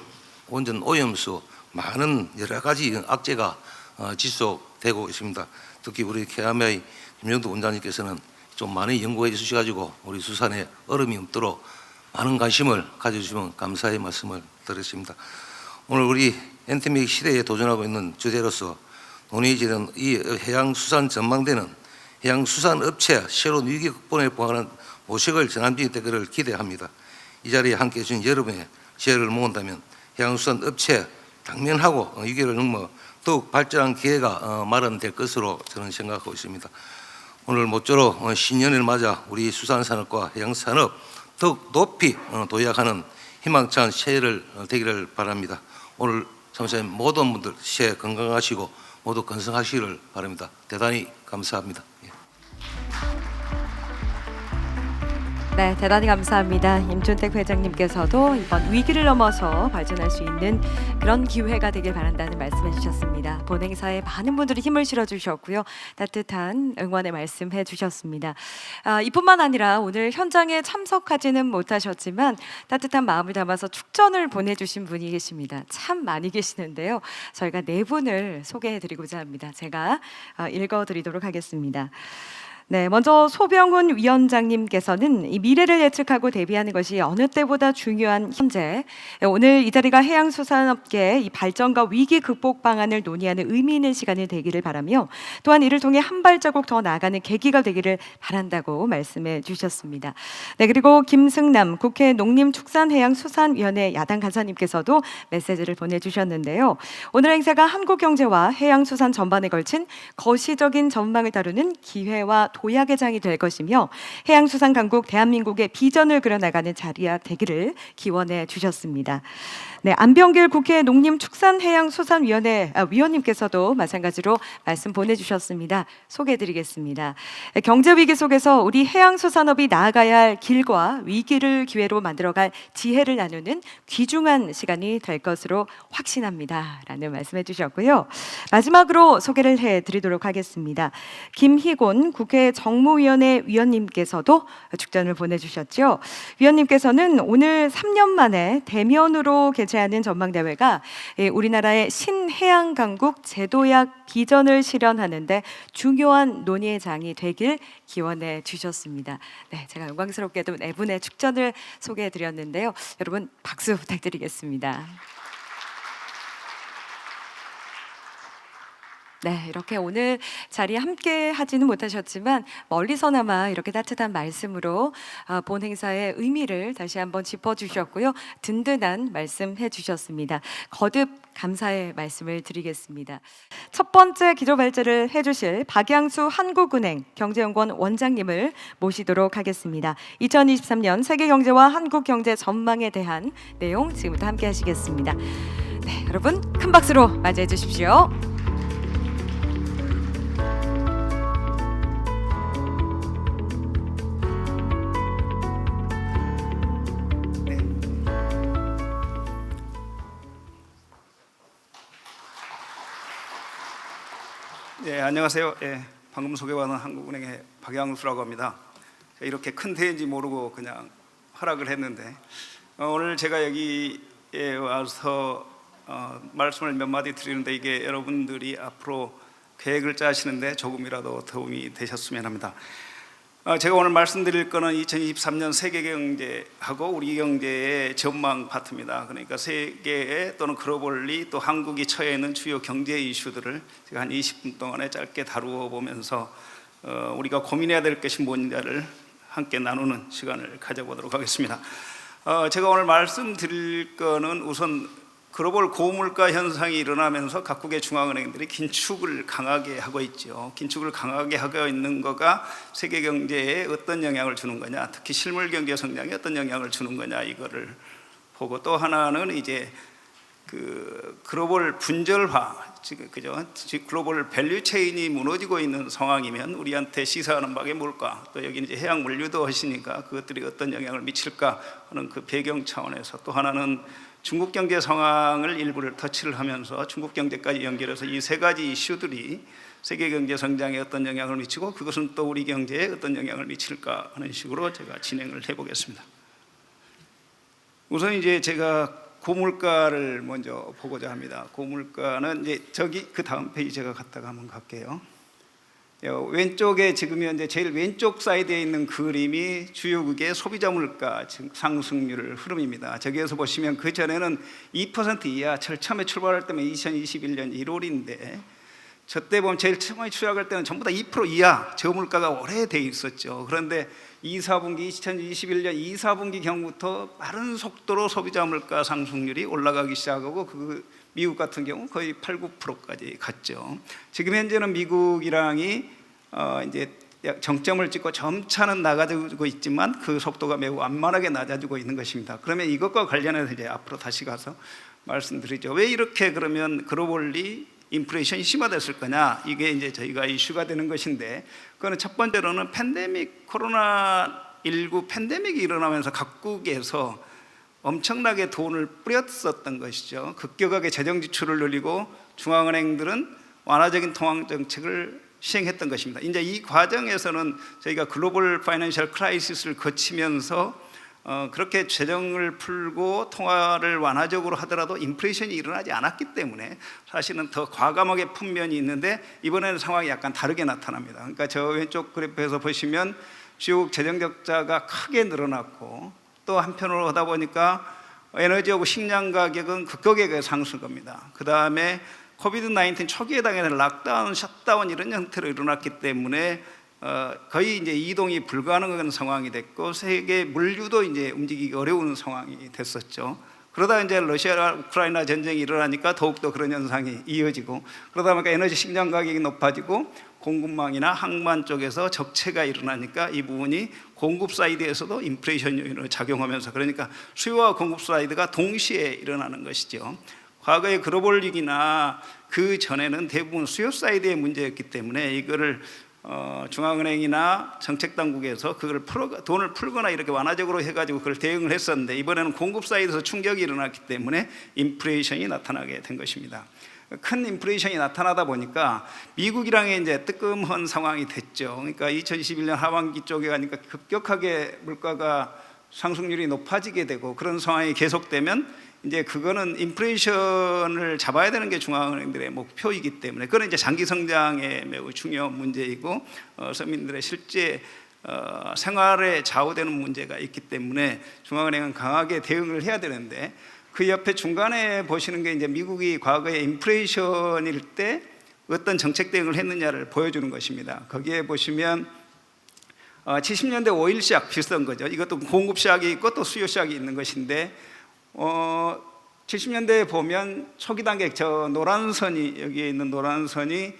원전 오염수 많은 여러 가지 악재가 지속되고 있습니다. 특히 우리 케아메의 김영도 원장님께서는 좀 많이 연구해 주셔가지고 우리 수산에 얼음이 없도록 많은 관심을 가져주시면 감사의 말씀을 드렸습니다. 오늘 우리 엔데믹 시대에 도전하고 있는 주제로서 논의되는 이 해양수산 전망대는 해양수산업체 새로운 위기 극복에 보완하는 모색을 전환비 되기를 기대합니다. 이 자리에 함께해 주신 여러분의 지혜를 모은다면 해양수산업체 당면하고 위기를 넘어 더욱 발전한 기회가 마련될 것으로 저는 생각하고 있습니다. 오늘 모쪼록 신년을 맞아 우리 수산산업과 해양산업 더욱 높이 도약하는 희망찬 새해를 되기를 바랍니다. 오늘 참석한 모든 분들 새해 건강하시고 모두 건승하시기를 바랍니다. 대단히 감사합니다. 네, 대단히 감사합니다. 임준택 회장님께서도 이번 위기를 넘어서 발전할 수 있는 그런 기회가 되길 바란다는 말씀해 주셨습니다. 본행사에 많은 분들이 힘을 실어 주셨고요. 따뜻한 응원의 말씀해 주셨습니다. 이뿐만 아니라 오늘 현장에 참석하지는 못하셨지만 따뜻한 마음을 담아서 축전을 보내주신 분이 계십니다. 참 많이 계시는데요. 저희가 네 분을 소개해 드리고자 합니다. 제가 읽어드리도록 하겠습니다. 네, 먼저 소병훈 위원장님께서는 이 미래를 예측하고 대비하는 것이 어느 때보다 중요한 현재, 오늘 이 자리가 해양수산업계의 이 발전과 위기 극복 방안을 논의하는 의미 있는 시간이 되기를 바라며 또한 이를 통해 한 발자국 더 나아가는 계기가 되기를 바란다고 말씀해 주셨습니다. 네, 그리고 김승남 국회 농림축산해양수산위원회 야당 간사님께서도 메시지를 보내주셨는데요. 오늘 행사가 한국 경제와 해양수산 전반에 걸친 거시적인 전망을 다루는 기회와 도약의 장이 될 것이며 해양수산 강국 대한민국의 비전을 그려나가는 자리가 되기를 기원해 주셨습니다. 네, 안병길 국회 농림축산해양수산위원회 위원님께서도 마찬가지로 말씀 보내주셨습니다. 소개해드리겠습니다. 경제 위기 속에서 우리 해양수산업이 나아가야 할 길과 위기를 기회로 만들어갈 지혜를 나누는 귀중한 시간이 될 것으로 확신합니다라는 말씀해 주셨고요. 마지막으로 소개를 해드리도록 하겠습니다. 김희곤 국회 정무위원회 위원님께서도 축전을 보내주셨죠. 위원님께서는 오늘 3년 만에 대면으로 개최하는 전망대회가 우리나라의 신해양 강국 제도약 비전을 실현하는 데 중요한 논의의 장이 되길 기원해 주셨습니다. 네, 제가 영광스럽게도 네 분의 축전을 소개해 드렸는데요. 여러분 박수 부탁드리겠습니다. 네, 이렇게 오늘 자리에 함께 하지는 못하셨지만 멀리서나마 이렇게 따뜻한 말씀으로 본 행사의 의미를 다시 한번 짚어주셨고요. 든든한 말씀해 주셨습니다. 거듭 감사의 말씀을 드리겠습니다. 첫 번째 기조발제를 해주실 박양수 한국은행 경제연구원 원장님을 모시도록 하겠습니다. 2023년 세계경제와 한국경제 전망에 대한 내용 지금부터 함께 하시겠습니다. 네, 여러분 큰 박수로 맞이해 주십시오. 네, 안녕하세요. 방금 소개받은 한국은행의 박양수라고 합니다. 이렇게 큰 대회인지 모르고 그냥 허락을 했는데 오늘 제가 여기에 와서 말씀을 몇 마디 드리는데 이게 여러분들이 앞으로 계획을 짜시는데 조금이라도 도움이 되셨으면 합니다. 제가 오늘 말씀드릴 거는 2023년 세계 경제하고 우리 경제의 전망 파트입니다. 그러니까 세계에 또는 글로벌리 또 한국이 처해 있는 주요 경제 이슈들을 제가 한 20분 동안에 짧게 다루어 보면서 우리가 고민해야 될 것이 뭔가를 함께 나누는 시간을 가져보도록 하겠습니다. 제가 오늘 말씀드릴 거는 우선 글로벌 고물가 현상이 일어나면서 각국의 중앙은행들이 긴축을 강하게 하고 있죠. 긴축을 강하게 하고 있는 거가 세계 경제에 어떤 영향을 주는 거냐, 특히 실물 경제 성장에 어떤 영향을 주는 거냐, 이거를 보고, 또 하나는 이제 그 글로벌 분절화, 지금 그죠? 글로벌 밸류 체인이 무너지고 있는 상황이면 우리한테 시사하는 바가 뭘까? 또 여기 이제 해양 물류도 하시니까 그것들이 어떤 영향을 미칠까 하는 그 배경 차원에서, 또 하나는 중국 경제 상황을 일부를 터치를 하면서 중국 경제까지 연결해서 이 세 가지 이슈들이 세계 경제 성장에 어떤 영향을 미치고 그것은 또 우리 경제에 어떤 영향을 미칠까 하는 식으로 제가 진행을 해보겠습니다. 우선 이제 제가 고물가를 먼저 보고자 합니다. 고물가는 이제 저기 그 다음 페이지 제가 갔다가 한번 갈게요. 왼쪽에 지금 현재 제일 왼쪽 사이드에 있는 그림이 주요국의 소비자 물가 상승률 흐름입니다. 저기에서 보시면 그 전에는 2% 이하, 제일 처음에 출발할 때면 2021년 1월인데 저때 보면 제일 처음에 추락할 때는 전부 다 2% 이하 저물가가 오래 돼 있었죠. 그런데 2021년 2, 4분기 경부터 빠른 속도로 소비자 물가 상승률이 올라가기 시작하고 그 미국 같은 경우 거의 8, 9%까지 갔죠. 지금 현재는 미국이랑이 이제 정점을 찍고 점차는 나가지고 있지만 그 속도가 매우 완만하게 낮아지고 있는 것입니다. 그러면 이것과 관련해서 이제 앞으로 다시 가서 말씀드리죠. 왜 이렇게 그러면 글로벌리 인플레이션이 심화됐을 거냐, 이게 이제 저희가 이슈가 되는 것인데, 그거는 첫 번째로는 팬데믹, 코로나19 팬데믹이 일어나면서 각국에서 엄청나게 돈을 뿌렸었던 것이죠. 급격하게 재정 지출을 늘리고 중앙은행들은 완화적인 통화 정책을 시행했던 것입니다. 이제 이 과정에서는 저희가 글로벌 파이낸셜 크라이시스를 거치면서 그렇게 재정을 풀고 통화를 완화적으로 하더라도 인플레이션이 일어나지 않았기 때문에 사실은 더 과감하게 푼 면이 있는데, 이번에는 상황이 약간 다르게 나타납니다. 그러니까 저 왼쪽 그래프에서 보시면 주요 재정 적자가 크게 늘어났고, 또 한편으로 하다 보니까 에너지하고 식량 가격은 급격하게 상승한 겁니다. 그 다음에 코비드-19 초기에 당연히 락다운, 셧다운 이런 형태로 일어났기 때문에 거의 이제 이동이 불가능한 상황이 됐고, 세계 물류도 이제 움직이기 어려운 상황이 됐었죠. 그러다 이제 러시아 우크라이나 전쟁이 일어나니까 더욱더 그런 현상이 이어지고, 그러다 보니까 에너지 식량 가격이 높아지고 공급망이나 항만 쪽에서 적체가 일어나니까 이 부분이 공급 사이드에서도 인플레이션 요인으로 작용하면서, 그러니까 수요와 공급 사이드가 동시에 일어나는 것이죠. 과거의 글로벌 위기나 그 전에는 대부분 수요 사이드의 문제였기 때문에 이거를 중앙은행이나 정책당국에서 그걸 돈을 풀거나 이렇게 완화적으로 해가지고 그걸 대응을 했었는데, 이번에는 공급 사이드에서 충격이 일어났기 때문에 인플레이션이 나타나게 된 것입니다. 큰 인플레이션이 나타나다 보니까 미국이랑 이제 뜨끔한 상황이 됐죠. 그러니까 2021년 하반기 쪽에 가니까 급격하게 물가가 상승률이 높아지게 되고, 그런 상황이 계속되면 이제 그거는 인플레이션을 잡아야 되는 게 중앙은행들의 목표이기 때문에, 그건 이제 장기 성장에 매우 중요한 문제이고 서민들의 실제 생활에 좌우되는 문제가 있기 때문에 중앙은행은 강하게 대응을 해야 되는데, 그 옆에 중간에 보시는 게 이제 미국이 과거에 인플레이션일 때 어떤 정책 대응을 했느냐를 보여주는 것입니다. 거기에 보시면 70년대 오일 시약 비슷한 거죠. 이것도 공급 시약이 있고 또 수요 시약이 있는 것인데, 70년대에 보면 초기 단계 저 노란 선이, 여기에 있는 노란 선이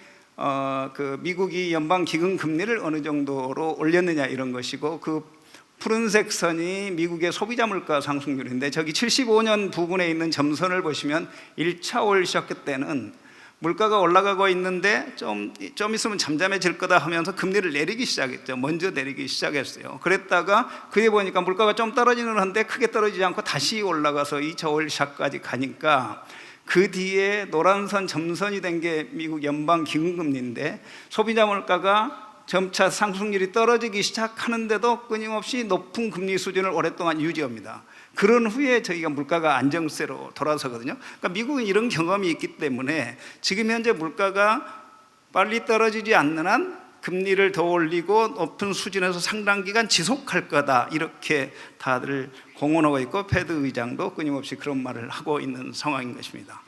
그 미국이 연방 기금 금리를 어느 정도로 올렸느냐 이런 것이고, 그 푸른색 선이 미국의 소비자 물가 상승률인데, 저기 75년 부근에 있는 점선을 보시면 1차 오일 쇼크 때는 물가가 올라가고 있는데 좀 있으면 잠잠해질 거다 하면서 금리를 내리기 시작했죠. 먼저 내리기 시작했어요. 그랬다가 그게 보니까 물가가 좀 떨어지는 한데 크게 떨어지지 않고 다시 올라가서 2차 오일 쇼크까지 가니까, 그 뒤에 노란선 점선이 된 게 미국 연방 기금금리인데, 소비자 물가가 점차 상승률이 떨어지기 시작하는데도 끊임없이 높은 금리 수준을 오랫동안 유지합니다. 그런 후에 저희가 물가가 안정세로 돌아서거든요. 그러니까 미국은 이런 경험이 있기 때문에 지금 현재 물가가 빨리 떨어지지 않는 한 금리를 더 올리고 높은 수준에서 상당 기간 지속할 거다, 이렇게 다들 공언하고 있고 패드 의장도 끊임없이 그런 말을 하고 있는 상황인 것입니다.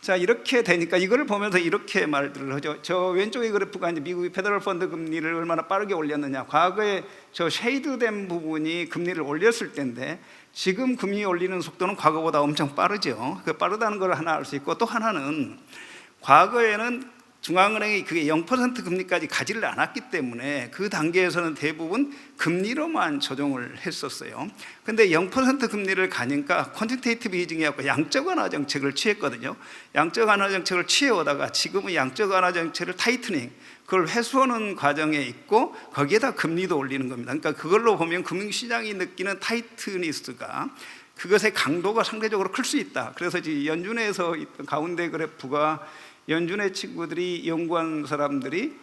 자, 이렇게 되니까 이걸 보면서 이렇게 말들을 하죠. 저 왼쪽의 그래프가 이제 미국이 페더럴 펀드 금리를 얼마나 빠르게 올렸느냐. 과거에 저 쉐이드된 부분이 금리를 올렸을 때인데 지금 금리 올리는 속도는 과거보다 엄청 빠르죠. 그 빠르다는 걸 하나 알 수 있고, 또 하나는 과거에는 중앙은행이 그게 0% 금리까지 가지를 않았기 때문에 그 단계에서는 대부분 금리로만 조정을 했었어요. 근데 0% 금리를 가니까 퀀티테이티브 이징이었고 양적 완화 정책을 취했거든요. 양적 완화 정책을 취해오다가 지금은 양적 완화 정책을 타이트닝, 그걸 회수하는 과정에 있고 거기에다 금리도 올리는 겁니다. 그러니까 그걸로 보면 금융시장이 느끼는 타이트니스가, 그것의 강도가 상대적으로 클 수 있다. 그래서 이제 연준에서 있던 가운데 그래프가 연준의 친구들이, 연구한 사람들이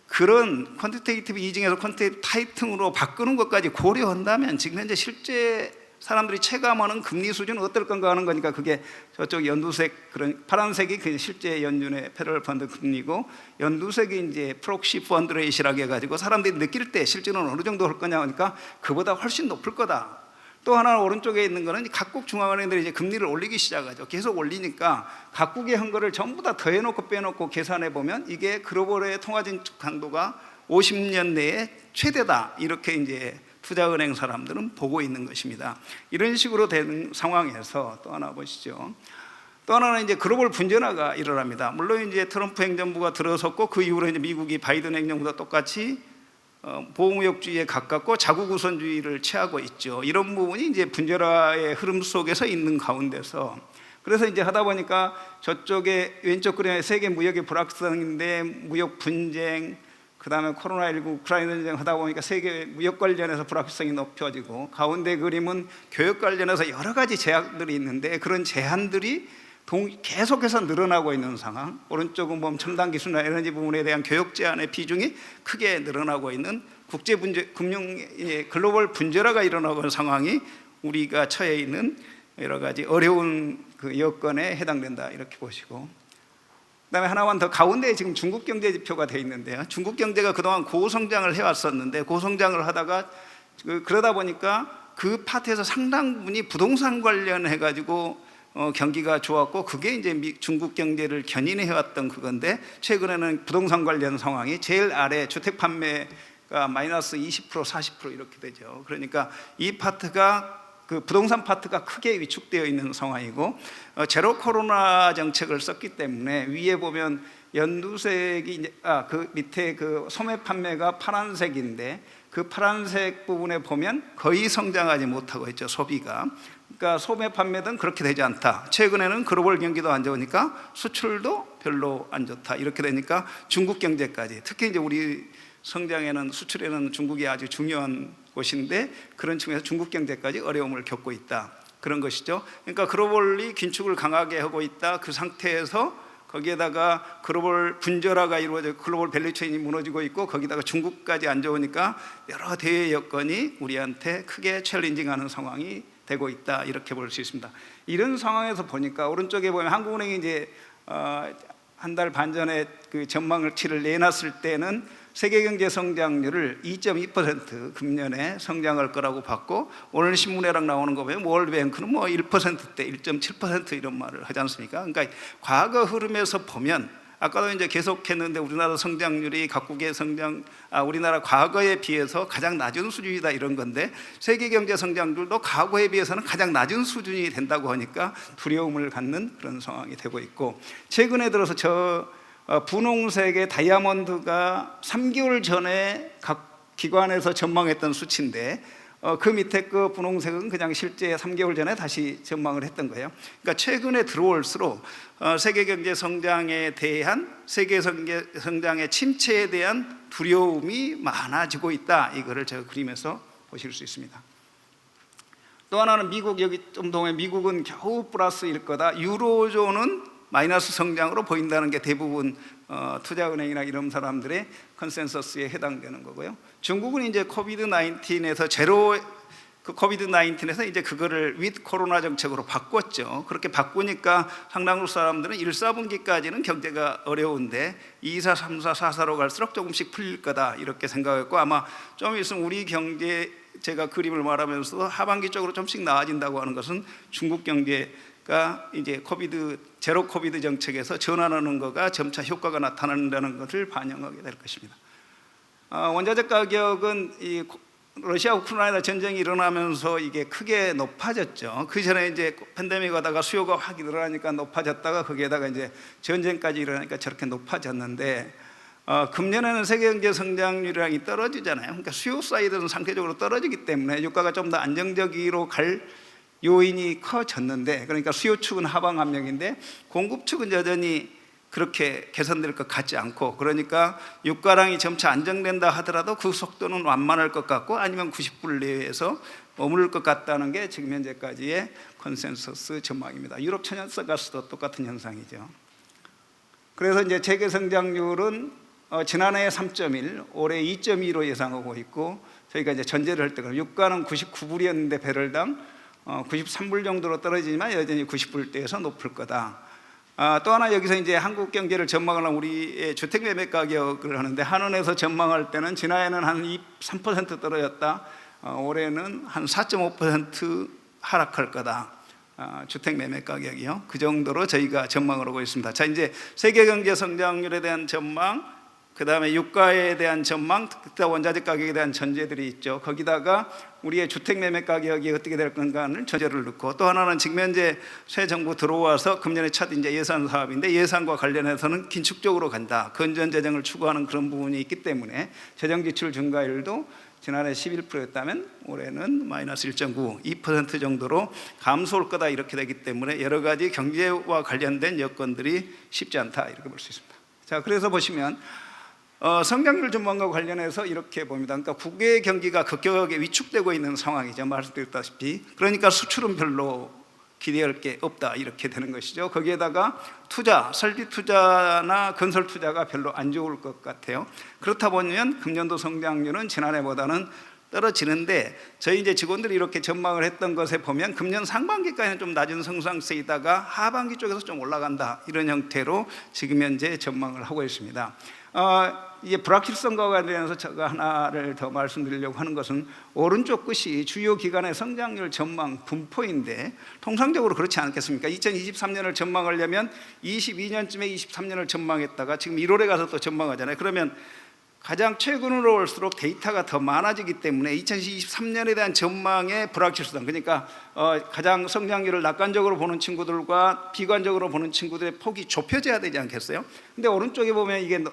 그런 퀀티테이티브 이징에서 퀀티테이티브 타이팅으로 바꾸는 것까지 고려한다면 지금 현재 실제 사람들이 체감하는 금리 수준은 어떨 건가 하는 거니까, 그게 저쪽 연두색, 그런 파란색이 그 실제 연준의 페더럴 펀드 금리고, 연두색이 이제 프록시 펀드 레이시라고 해가지고 사람들이 느낄 때 실제로는 어느 정도 할 거냐 하니까 그보다 훨씬 높을 거다. 또 하나 오른쪽에 있는 거는 각국 중앙은행들이 이제 금리를 올리기 시작하죠. 계속 올리니까 각국이 한 거를 전부 다 더해놓고 빼놓고 계산해 보면 이게 글로벌의 통화진축 강도가 50년 내에 최대다, 이렇게 이제 투자은행 사람들은 보고 있는 것입니다. 이런 식으로 된 상황에서 또 하나 보시죠. 또 하나는 이제 글로벌 분전화가 일어납니다. 물론 이제 트럼프 행정부가 들어섰고 그 이후로 이제 미국이 바이든 행정부가 똑같이 보호무역주의에 가깝고 자국 우선주의를 취하고 있죠. 이런 부분이 이제 분절화의 흐름 속에서 있는 가운데서, 그래서 이제 하다 보니까 저쪽에 왼쪽 그림에 세계 무역의 불확실성인데 무역 분쟁, 그다음에 코로나19 우크라이나 전쟁 하다 보니까 세계 무역 관련해서 불확실성이 높아지고, 가운데 그림은 교역 관련해서 여러 가지 제약들이 있는데 그런 제한들이 계속해서 늘어나고 있는 상황. 오른쪽은 보면 첨단 기술이나 에너지 부분에 대한 교역 제한의 비중이 크게 늘어나고 있는 국제 금융의 글로벌 분절화가 일어나고 있는 상황이 우리가 처해 있는 여러 가지 어려운 그 여건에 해당된다, 이렇게 보시고, 그다음에 하나만 더, 가운데에 지금 중국 경제 지표가 돼 있는데요. 중국 경제가 그동안 고성장을 해왔었는데 고성장을 하다가 그러다 보니까 그 파트에서 상당 부분이 부동산 관련해 가지고 경기가 좋았고, 그게 이제 중국 경제를 견인해 왔던 그건데, 최근에는 부동산 관련 상황이 제일 아래 주택 판매가 마이너스 20% 40% 이렇게 되죠. 그러니까 이 파트가, 그 부동산 파트가 크게 위축되어 있는 상황이고, 제로 코로나 정책을 썼기 때문에 위에 보면 연두색이 이제 그 밑에 그 소매 판매가 파란색인데, 그 파란색 부분에 보면 거의 성장하지 못하고 있죠, 소비가. 그러니까 소매 판매는 그렇게 되지 않다. 최근에는 글로벌 경기도 안 좋으니까 수출도 별로 안 좋다. 이렇게 되니까 중국 경제까지, 특히 이제 우리 성장에는, 수출에는 중국이 아주 중요한 곳인데 그런 측면에서 중국 경제까지 어려움을 겪고 있다, 그런 것이죠. 그러니까 글로벌이 긴축을 강하게 하고 있다. 그 상태에서 거기에다가 글로벌 분절화가 이루어져 글로벌 밸류체인이 무너지고 있고, 거기다가 중국까지 안 좋으니까 여러 대의 여건이 우리한테 크게 챌린징하는 상황이 되고 있다, 이렇게 볼 수 있습니다. 이런 상황에서 보니까 오른쪽에 보면 한국은행이 이제 한 달 반 전에 그 전망치를 내놨을 때는 세계 경제 성장률을 2.2% 금년에 성장할 거라고 봤고, 오늘 신문에랑 나오는 거 보면 월드뱅크는 뭐 1%대 1.7% 이런 말을 하지 않습니까? 그러니까 과거 흐름에서 보면, 아까도 이제 계속했는데 우리나라 성장률이 각국의 우리나라 과거에 비해서 가장 낮은 수준이다, 이런 건데, 세계 경제 성장률도 과거에 비해서는 가장 낮은 수준이 된다고 하니까 두려움을 갖는 그런 상황이 되고 있고, 최근에 들어서 저 분홍색의 다이아몬드가 3개월 전에 각 기관에서 전망했던 수치인데, 그 밑에 그 분홍색은 그냥 실제 3개월 전에 다시 전망을 했던 거예요. 그러니까 최근에 들어올수록 세계 경제 성장에 대한, 세계 성장의 침체에 대한 두려움이 많아지고 있다, 이거를 제가 그림에서 보실 수 있습니다. 또 하나는 미국, 여기 좀 동에 미국은 겨우 플러스일 거다, 유로존은 마이너스 성장으로 보인다는 게 대부분 투자은행이나 이런 사람들의 컨센서스에 해당되는 거고요. 중국은 이제 코비드-19에서 코비드-19에서 이제 그거를 윗 코로나 정책으로 바꿨죠. 그렇게 바꾸니까 상당수 사람들은 1, 4분기까지는 경제가 어려운데 2, 4, 3, 4, 4, 4로 갈수록 조금씩 풀릴 거다, 이렇게 생각했고, 아마 좀 있으면 우리 경제, 제가 그림을 말하면서 하반기 쪽으로 좀씩 나아진다고 하는 것은 중국 경제 이제 제로 코비드 정책에서 전환하는 거가 점차 효과가 나타난다는 것을 반영하게 될 것입니다. 원자재 가격은 이 러시아 우크라이나 전쟁이 일어나면서 이게 크게 높아졌죠. 그 전에 이제 팬데믹 하다가 수요가 확 일어나니까 높아졌다가 거기에다가 이제 전쟁까지 일어나니까 저렇게 높아졌는데, 금년에는 세계 경제 성장률이 떨어지잖아요. 그러니까 수요 사이드는 상대적으로 떨어지기 때문에 유가가 좀 더 안정적으로 갈 요인이 커졌는데, 그러니까 수요 축은 하방 압력인데 공급 축은 여전히 그렇게 개선될 것 같지 않고, 그러니까 유가량이 점차 안정된다 하더라도 그 속도는 완만할 것 같고 아니면 90불 내에서 머무를 것 같다는 게 지금 현재까지의 컨센서스 전망입니다. 유럽 천연가스도 똑같은 현상이죠. 그래서 이제 세계 성장률은 지난해에 3.1, 올해 2.2로 예상하고 있고, 저희가 이제 전제를 할 때 유가는 99불이었는데 배럴당 93불 정도로 떨어지지만 여전히 90불대에서 높을 거다. 또 하나 여기서 이제 한국 경제를 전망을 하면 우리의 주택 매매 가격을 하는데, 한은에서 전망할 때는 지난해는 한 3% 떨어졌다, 올해는 한 4.5% 하락할 거다. 주택 매매 가격이요. 그 정도로 저희가 전망을 하고 있습니다. 자, 이제 세계 경제 성장률에 대한 전망, 그 다음에 유가에 대한 전망, 그다음 원자재 가격에 대한 전제들이 있죠. 거기다가 우리의 주택 매매 가격이 어떻게 될 건가를 전제를 넣고, 또 하나는 지금 현재 새 정부 들어와서 금년에 첫 이제 예산 사업인데, 예산과 관련해서는 긴축적으로 간다. 건전 재정을 추구하는 그런 부분이 있기 때문에 재정 지출 증가율도 지난해 11%였다면 올해는 마이너스 1.9, 2% 정도로 감소할 거다, 이렇게 되기 때문에 여러 가지 경제와 관련된 여건들이 쉽지 않다, 이렇게 볼 수 있습니다. 자, 그래서 보시면 성장률 전망과 관련해서 이렇게 봅니다. 그러니까 국외 경기가 급격하게 위축되고 있는 상황이죠. 말씀드렸다시피. 그러니까 수출은 별로 기대할 게 없다, 이렇게 되는 것이죠. 거기에다가 투자, 설비 투자나 건설 투자가 별로 안 좋을 것 같아요. 그렇다 보면 금년도 성장률은 지난해보다는 떨어지는데, 저희 이제 직원들이 이렇게 전망을 했던 것에 보면 금년 상반기까지는 좀 낮은 성장세이다가 하반기 쪽에서 좀 올라간다, 이런 형태로 지금 현재 전망을 하고 있습니다. 이게 불확실성과 관련해서 제가 하나를 더 말씀드리려고 하는 것은, 오른쪽 끝이 주요 기관의 성장률 전망 분포인데, 통상적으로 그렇지 않겠습니까? 2023년을 전망하려면 22년쯤에 23년을 전망했다가 지금 1월에 가서 또 전망하잖아요. 그러면 가장 최근으로 올수록 데이터가 더 많아지기 때문에 2023년에 대한 전망의 불확실성, 그러니까 가장 성장률을 낙관적으로 보는 친구들과 비관적으로 보는 친구들의 폭이 좁혀져야 되지 않겠어요? 근데 오른쪽에 보면 이게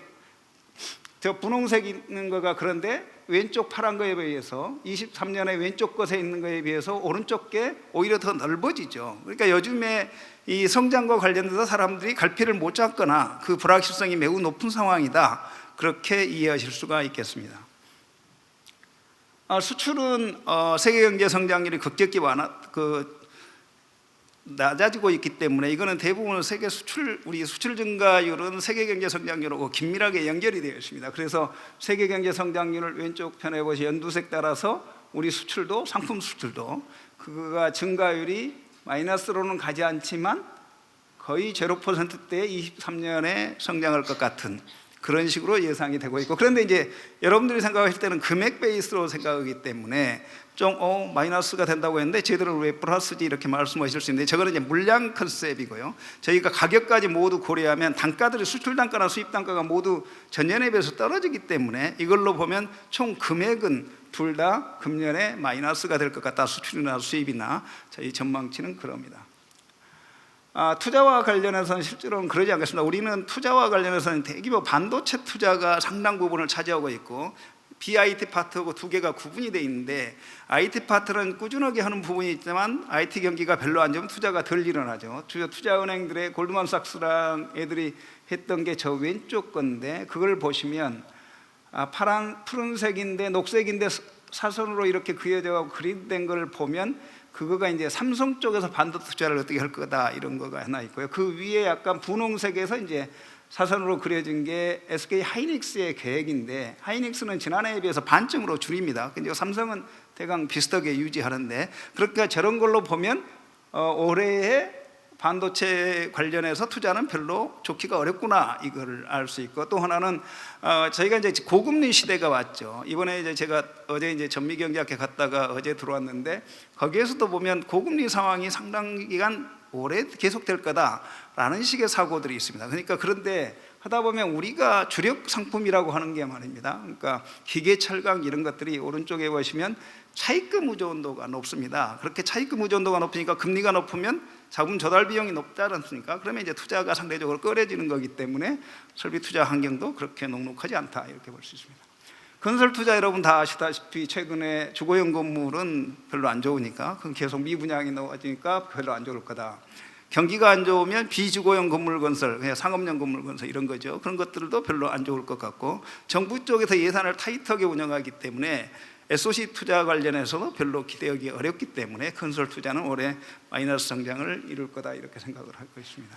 저 분홍색 있는 거가, 그런데 왼쪽 파란 거에 비해서 23년에 왼쪽 것에 있는 거에 비해서 오른쪽 게 오히려 더 넓어지죠. 그러니까 요즘에 이 성장과 관련돼서 사람들이 갈피를 못 잡거나 그 불확실성이 매우 높은 상황이다, 그렇게 이해하실 수가 있겠습니다. 수출은 세계 경제 성장률이 급격히 낮아지고 있기 때문에, 이거는 대부분 세계 우리 수출 증가율은 세계 경제 성장률하고 긴밀하게 연결이 되어 있습니다. 그래서 세계 경제 성장률을 왼쪽 편에 보시 연두색 따라서 우리 수출도, 상품 수출도 그거가 증가율이 마이너스로는 가지 않지만 거의 0%대에 23년에 성장할 것 같은 그런 식으로 예상이 되고 있고, 그런데 이제 여러분들이 생각하실 때는 금액 베이스로 생각하기 때문에 좀 마이너스가 된다고 했는데 저희들은 왜 플러스지, 이렇게 말씀하실 수 있는데, 저거는 이제 물량 컨셉이고요. 저희가 가격까지 모두 고려하면 단가들이, 수출 단가나 수입 단가가 모두 전년에 비해서 떨어지기 때문에 이걸로 보면 총 금액은 둘 다 금년에 마이너스가 될 것 같다, 수출이나 수입이나. 저희 전망치는 그럽니다. 투자와 관련해서는 실제로는 그러지 않겠습니다. 우리는 투자와 관련해서는 대규모 반도체 투자가 상당 부분을 차지하고 있고, BIT 파트하고 두 개가 구분이 되어 있는데, IT 파트는 꾸준하게 하는 부분이 있지만 IT 경기가 별로 안 좋으면 투자가 덜 일어나죠. 주요 투자은행들의 골드만삭스랑 애들이 했던 게 저 왼쪽 건데, 그걸 보시면 푸른색인데 녹색인데 사선으로 이렇게 그려져 그린된 걸 보면, 그거가 이제 삼성 쪽에서 반도체 투자를 어떻게 할 거다, 이런 거가 하나 있고요. 그 위에 약간 분홍색에서 이제 사선으로 그려진 게 SK 하이닉스의 계획인데, 하이닉스는 지난해에 비해서 반쯤으로 줄입니다. 근데 삼성은 대강 비슷하게 유지하는데, 그러니까 저런 걸로 보면 올해의 반도체 관련해서 투자는 별로 좋기가 어렵구나 이거를 알 수 있고, 또 하나는 저희가 이제 고금리 시대가 왔죠. 이번에 이제 제가 어제 이제 전미경제학회 갔다가 어제 들어왔는데 거기에서도 보면 고금리 상황이 상당 기간 오래 계속될 거다라는 식의 사고들이 있습니다. 그러니까 그런데 하다 보면 우리가 주력 상품이라고 하는 게 말입니다. 그러니까 기계, 철강 이런 것들이 오른쪽에 보시면 차입금 의존도가 높습니다. 그렇게 차입금 의존도가 높으니까 금리가 높으면 자금 조달 비용이 높지 않습니까? 그러면 이제 투자가 상대적으로 꺼려지는 거기 때문에 설비 투자 환경도 그렇게 녹록하지 않다 이렇게 볼 수 있습니다. 건설 투자 여러분 다 아시다시피 최근에 주거용 건물은 별로 안 좋으니까 그건 계속 미분양이 나와지니까 별로 안 좋을 거다. 경기가 안 좋으면 비주거용 건물 건설, 그냥 상업용 건물 건설 이런 거죠. 그런 것들도 별로 안 좋을 것 같고, 정부 쪽에서 예산을 타이트하게 운영하기 때문에 SOC 투자 관련해서도 별로 기대하기 어렵기 때문에 건설 투자는 올해 마이너스 성장을 이룰 거다 이렇게 생각을 하고 있습니다.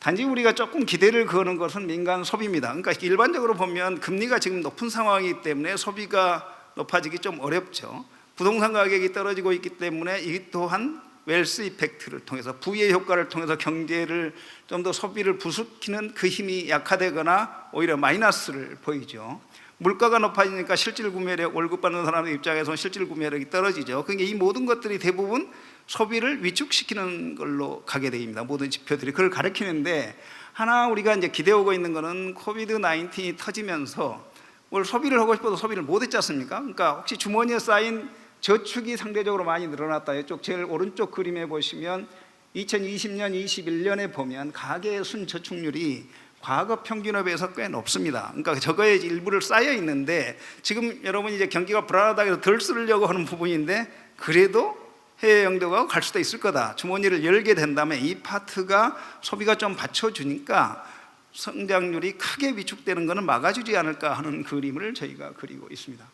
단지 우리가 조금 기대를 거는 것은 민간 소비입니다. 그러니까 일반적으로 보면 금리가 지금 높은 상황이기 때문에 소비가 높아지기 좀 어렵죠. 부동산 가격이 떨어지고 있기 때문에 이 또한 웰스 이펙트를 통해서, 부의 효과를 통해서 경제를 좀 더 소비를 부수키는 그 힘이 약화되거나 오히려 마이너스를 보이죠. 물가가 높아지니까 실질 구매력, 월급 받는 사람의 입장에서 실질 구매력이 떨어지죠. 그러니까 이 모든 것들이 대부분 소비를 위축시키는 걸로 가게 됩니다. 모든 지표들이 그걸 가리키는데, 하나 우리가 이제 기대하고 있는 거는 코비드 19이 터지면서 뭘 소비를 하고 싶어도 소비를 못 했지 않습니까? 그러니까 혹시 주머니에 쌓인 저축이 상대적으로 많이 늘어났다. 이쪽 제일 오른쪽 그림에 보시면 2020년, 21년에 보면 가계 순저축률이 과거 평균에 비해서 꽤 높습니다. 그러니까 저거에 일부를 쌓여 있는데, 지금 여러분이 이제 경기가 불안하다고 해서 덜 쓰려고 하는 부분인데 그래도 해외 영도가 갈 수도 있을 거다. 주머니를 열게 된다면 이 파트가 소비가 좀 받쳐주니까 성장률이 크게 위축되는 것은 막아주지 않을까 하는 그림을 저희가 그리고 있습니다.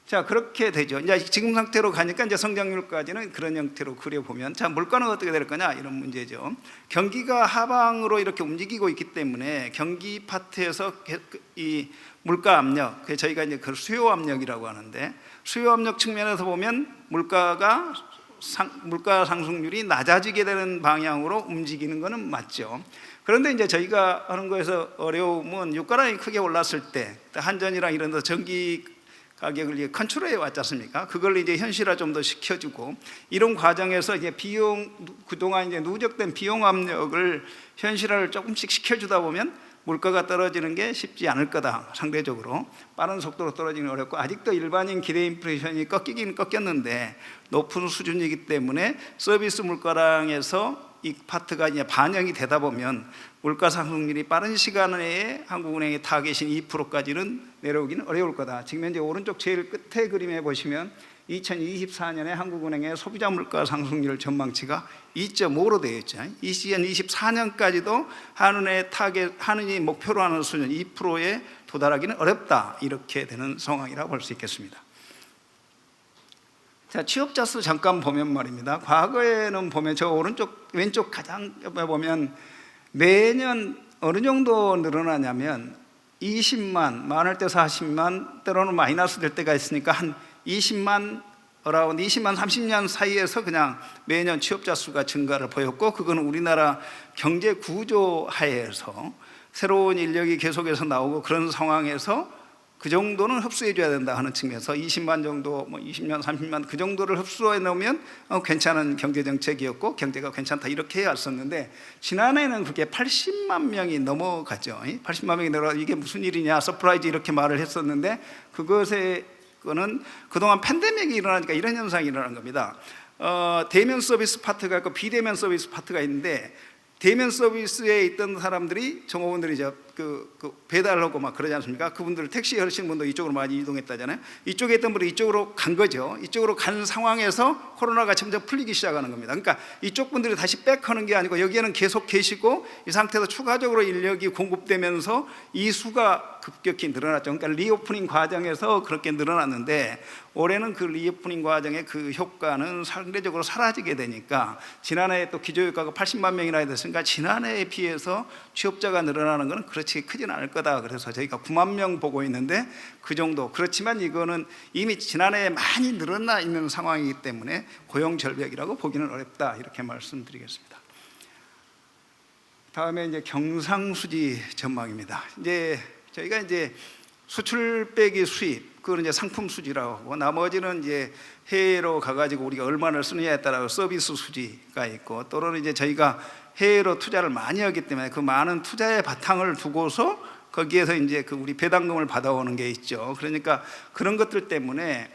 자, 그렇게 되죠. 이제 지금 상태로 가니까 이제 성장률까지는 그런 형태로 그려보면, 자, 물가는 어떻게 될 거냐 이런 문제죠. 경기가 하방으로 이렇게 움직이고 있기 때문에 경기 파트에서 이 물가 압력, 저희가 이제 그 수요 압력이라고 하는데, 수요 압력 측면에서 보면 물가 상승률이 낮아지게 되는 방향으로 움직이는 것은 맞죠. 그런데 이제 저희가 하는 거에서 어려움은 유가랑이 크게 올랐을 때 한전이랑 이런 데 전기 가격을 컨트롤해 왔지 않습니까? 그걸 이제 현실화 좀 더 시켜주고, 이런 과정에서 이제 비용, 그동안 이제 누적된 비용 압력을 현실화를 조금씩 시켜주다 보면 물가가 떨어지는 게 쉽지 않을 거다. 상대적으로 빠른 속도로 떨어지기는 어렵고, 아직도 일반인 기대 인플레이션이 꺾이긴 꺾였는데 높은 수준이기 때문에 서비스 물가랑에서 이 파트가 이제 반영이 되다 보면 물가 상승률이 빠른 시간 내에 한국은행의 타겟인 2%까지는 내려오기는 어려울 거다. 지금 현재 오른쪽 제일 끝에 그림에 보시면 2024년에 한국은행의 소비자 물가 상승률 전망치가 2.5로 되어 있죠. 2024년까지도 한은의 타겟, 한은이 목표로 하는 수준 2%에 도달하기는 어렵다. 이렇게 되는 상황이라고 볼 수 있겠습니다. 자, 취업자 수 잠깐 보면 말입니다. 과거에는 보면 저 오른쪽 왼쪽 가장 옆에 보면 매년 어느 정도 늘어나냐면 20만, 많을 때 40만, 때로는 마이너스 될 때가 있으니까 한 20만, 어라운드 20만 30년 사이에서 그냥 매년 취업자 수가 증가를 보였고, 그거는 우리나라 경제 구조 하에서 새로운 인력이 계속해서 나오고 그런 상황에서 그 정도는 흡수해 줘야 된다 하는 측면에서 20만 정도, 뭐 20년, 30만 그 정도를 흡수해 놓으면 괜찮은 경제 정책이었고 경제가 괜찮다 이렇게 해왔었는데, 지난해는 그게 80만 명이 넘어갔죠. 80만 명이 넘어가 이게 무슨 일이냐, 서프라이즈 이렇게 말을 했었는데, 그거는 그동안 팬데믹이 일어나니까 이런 현상이 일어난 겁니다. 대면 서비스 파트가 있고 비대면 서비스 파트가 있는데, 대면 서비스에 있던 사람들이 종업원들이 그 배달하고 막 그러지 않습니까? 그분들 택시 하시는 분도 이쪽으로 많이 이동했다잖아요. 이쪽에 있던 분이 이쪽으로 간 거죠. 이쪽으로 간 상황에서 코로나가 점점 풀리기 시작하는 겁니다. 그러니까 이쪽 분들이 다시 백하는 게 아니고 여기에는 계속 계시고 이 상태에서 추가적으로 인력이 공급되면서 이 수가 급격히 늘어났죠. 그러니까 리오프닝 과정에서 그렇게 늘어났는데, 올해는 그 리오프닝 과정의 그 효과는 상대적으로 사라지게 되니까, 지난해 또 기저효과가 80만 명이나 됐으니까 지난해에 비해서 취업자가 늘어나는 것은 그렇지 크진 않을 거다. 그래서 저희가 9만 명 보고 있는데 그 정도. 그렇지만 이거는 이미 지난해에 많이 늘어나 있는 상황이기 때문에 고용 절벽이라고 보기는 어렵다. 이렇게 말씀드리겠습니다. 다음에 이제 경상수지 전망입니다. 이제 저희가 이제 수출 빼기 수입, 그건 이제 상품 수지라고 하고, 나머지는 이제 해외로 가가지고 우리가 얼마나 쓰느냐에 따라 서비스 수지가 있고, 또는 이제 저희가 해외로 투자를 많이 하기 때문에 그 많은 투자의 바탕을 두고서 거기에서 이제 그 우리 배당금을 받아오는 게 있죠. 그러니까 그런 것들 때문에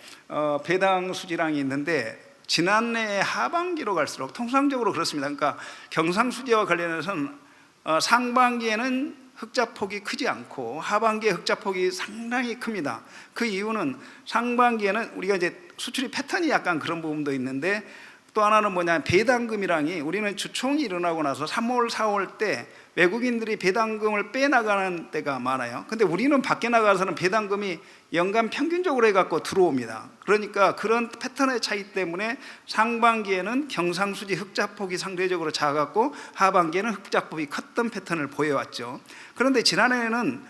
배당 수지량이 있는데, 지난해 하반기로 갈수록 통상적으로 그렇습니다. 그러니까 경상수지와 관련해서는 상반기에는 흑자폭이 크지 않고 하반기에 흑자폭이 상당히 큽니다. 그 이유는 상반기에는 우리가 이제 수출이 패턴이 약간 그런 부분도 있는데, 또 하나는 뭐냐면 배당금이랑이, 우리는 주총이 일어나고 나서 3월, 4월 때 외국인들이 배당금을 빼나가는 때가 많아요. 근데 우리는 밖에 나가서는 배당금이 연간 평균적으로 해갖고 들어옵니다. 그러니까 그런 패턴의 차이 때문에 상반기에는 경상수지 흑자폭이 상대적으로 작았고 하반기에는 흑자폭이 컸던 패턴을 보여왔죠. 그런데 지난해에는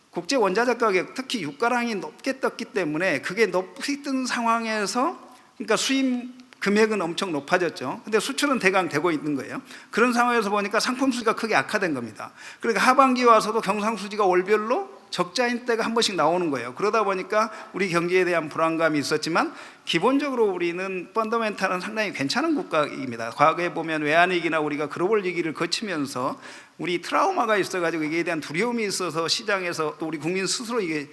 국제 원자재 가격, 특히 유가랑이 높게 떴기 때문에, 그게 높이 뜬 상황에서, 그러니까 수입 금액은 엄청 높아졌죠. 근데 수출은 대강 되고 있는 거예요. 그런 상황에서 보니까 상품 수지가 크게 악화된 겁니다. 그러니까 하반기에 와서도 경상수지가 월별로 적자인 때가 한 번씩 나오는 거예요. 그러다 보니까 우리 경제에 대한 불안감이 있었지만, 기본적으로 우리는 펀더멘탈은 상당히 괜찮은 국가입니다. 과거에 보면 외환위기나 우리가 글로벌 위기를 거치면서 우리 트라우마가 있어가지고 이게 대한 두려움이 있어서 시장에서 또 우리 국민 스스로 이게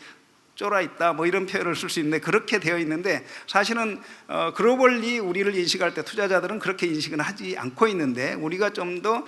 쫄아 있다, 뭐 이런 표현을 쓸 수 있는데, 그렇게 되어 있는데, 사실은 글로벌리 우리를 인식할 때 투자자들은 그렇게 인식은 하지 않고 있는데, 우리가 좀 더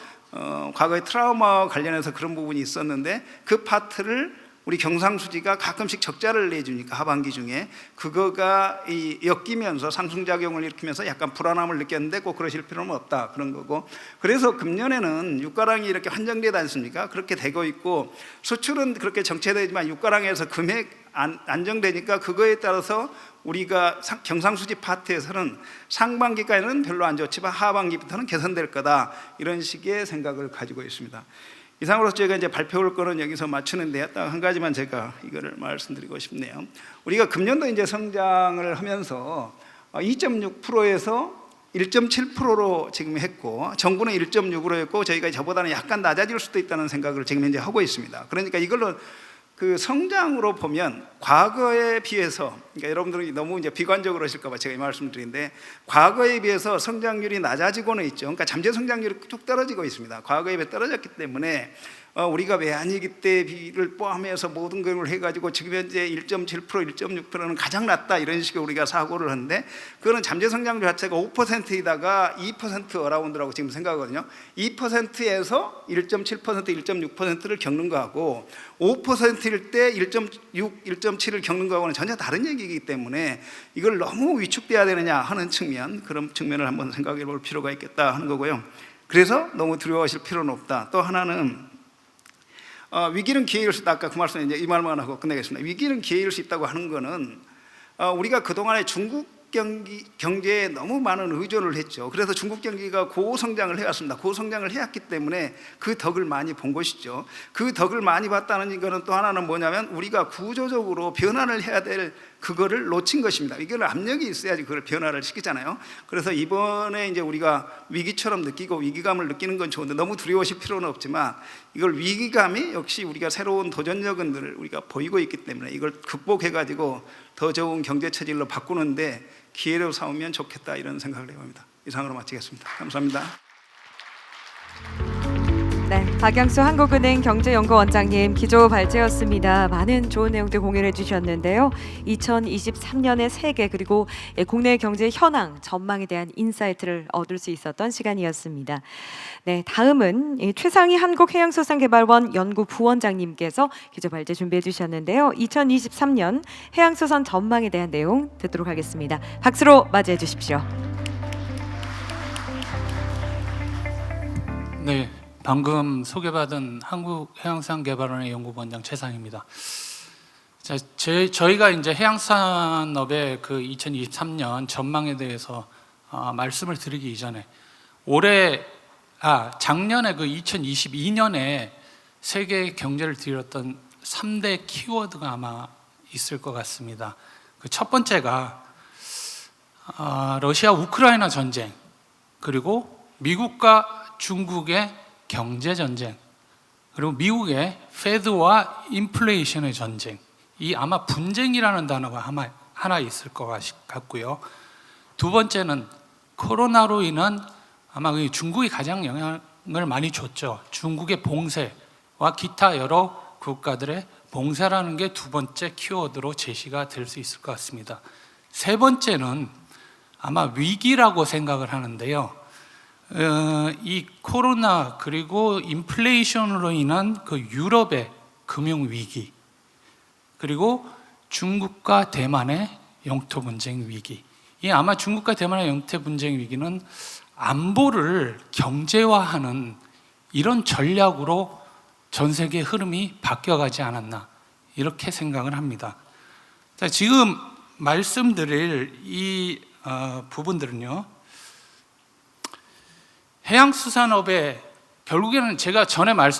과거의 트라우마와 관련해서 그런 부분이 있었는데, 그 파트를 우리 경상수지가 가끔씩 적자를 내주니까 하반기 중에 그거가 엮이면서 상승작용을 일으키면서 약간 불안함을 느꼈는데, 꼭 그러실 필요는 없다, 그런 거고. 그래서 금년에는 유가랑이 이렇게 환정되지 않습니까? 그렇게 되고 있고, 수출은 그렇게 정체되지만 유가랑에서 금액 안정되니까, 그거에 따라서 우리가 경상수지 파트에서는 상반기까지는 별로 안 좋지만 하반기부터는 개선될 거다, 이런 식의 생각을 가지고 있습니다. 이상으로 저희가 이제 발표할 거는 여기서 마치는데, 딱 한 가지만 제가 이거를 말씀드리고 싶네요. 우리가 금년도 이제 성장을 하면서 2.6%에서 1.7%로 지금 했고, 정부는 1.6으로 했고, 저희가 저보다는 약간 낮아질 수도 있다는 생각을 지금 현재 하고 있습니다. 그러니까 이걸로 그 성장으로 보면 과거에 비해서, 그러니까 여러분들이 너무 이제 비관적으로 하실까 봐 제가 이 말씀을 드리는데, 과거에 비해서 성장률이 낮아지고는 있죠. 그러니까 잠재 성장률이 쭉 떨어지고 있습니다. 과거에 비해 떨어졌기 때문에 우리가 외환위기 때비를 포함해서 모든 걸 해가지고 지금 현재 1.7%, 1.6%는 가장 낮다, 이런 식의 우리가 사고를 하는데, 그거는 잠재 성장률 자체가 5%이다가 2% 어라운드라고 지금 생각하거든요. 2%에서 1.7%, 1.6%를 겪는 거하고 5%일 때 1.6, 1.7을 겪는 거하고는 전혀 다른 얘기이기 때문에, 이걸 너무 위축돼야 되느냐 하는 측면, 그런 측면을 한번 생각해 볼 필요가 있겠다 하는 거고요. 그래서 너무 두려워하실 필요는 없다. 또 하나는 위기는 기회일 수 있다. 아까 그 말씀, 이제 이 말만 하고 끝내겠습니다. 위기는 기회일 수 있다고 하는 거는, 우리가 그동안에 중국 경제에 너무 많은 의존을 했죠. 그래서 중국 경기가 고성장을 해왔습니다. 고성장을 해왔기 때문에 그 덕을 많이 본 것이죠. 그 덕을 많이 봤다는 거는 또 하나는 뭐냐면, 우리가 구조적으로 변화를 해야 될 그거를 놓친 것입니다. 이걸 압력이 있어야지 그걸 변화를 시키잖아요. 그래서 이번에 이제 우리가 위기처럼 느끼고 위기감을 느끼는 건 좋은데, 너무 두려워하실 필요는 없지만, 이걸 위기감이 역시 우리가 새로운 도전력을 우리가 보이고 있기 때문에, 이걸 극복해가지고 더 좋은 경제 체질로 바꾸는데 기회로 삼으면 좋겠다, 이런 생각을 해봅니다. 이상으로 마치겠습니다. 감사합니다. 네, 박양수 한국은행 경제연구원장님 기조 발제였습니다. 많은 좋은 내용들 공유해 주셨는데요. 2023년의 세계, 그리고 국내 경제 현황, 전망에 대한 인사이트를 얻을 수 있었던 시간이었습니다. 네, 다음은 최상희 한국해양수산개발원 연구부원장님께서 기조 발제 준비해 주셨는데요. 2023년 해양수산 전망에 대한 내용 듣도록 하겠습니다. 박수로 맞이해 주십시오. 네. 방금 소개받은 한국해양수산개발원의 연구원장 최상입니다. 자, 저희가 이제 해양산업의 그 2023년 전망에 대해서 말씀을 드리기 이전에, 작년에 그 2022년에 세계 경제를 뒤흔들었던 3대 키워드가 아마 있을 것 같습니다. 그 첫 번째가 러시아 우크라이나 전쟁, 그리고 미국과 중국의 경제 전쟁, 그리고 미국의 페드와 인플레이션의 전쟁, 이 아마 분쟁이라는 단어가 하나 있을 것 같고요. 두 번째는 코로나로 인한 아마 중국이 가장 영향을 많이 줬죠. 중국의 봉쇄와 기타 여러 국가들의 봉쇄라는 게 두 번째 키워드로 제시가 될 수 있을 것 같습니다. 세 번째는 아마 위기라고 생각을 하는데요. 이 코로나 그리고 인플레이션으로 인한 그 유럽의 금융 위기, 그리고 중국과 대만의 영토 분쟁 위기. 이 아마 중국과 대만의 영토 분쟁 위기는 안보를 경제화하는 이런 전략으로 전 세계 흐름이 바뀌어가지 않았나 이렇게 생각을 합니다. 자, 지금 말씀드릴 이 부분들은요, 해양수산업의 결국에는 제가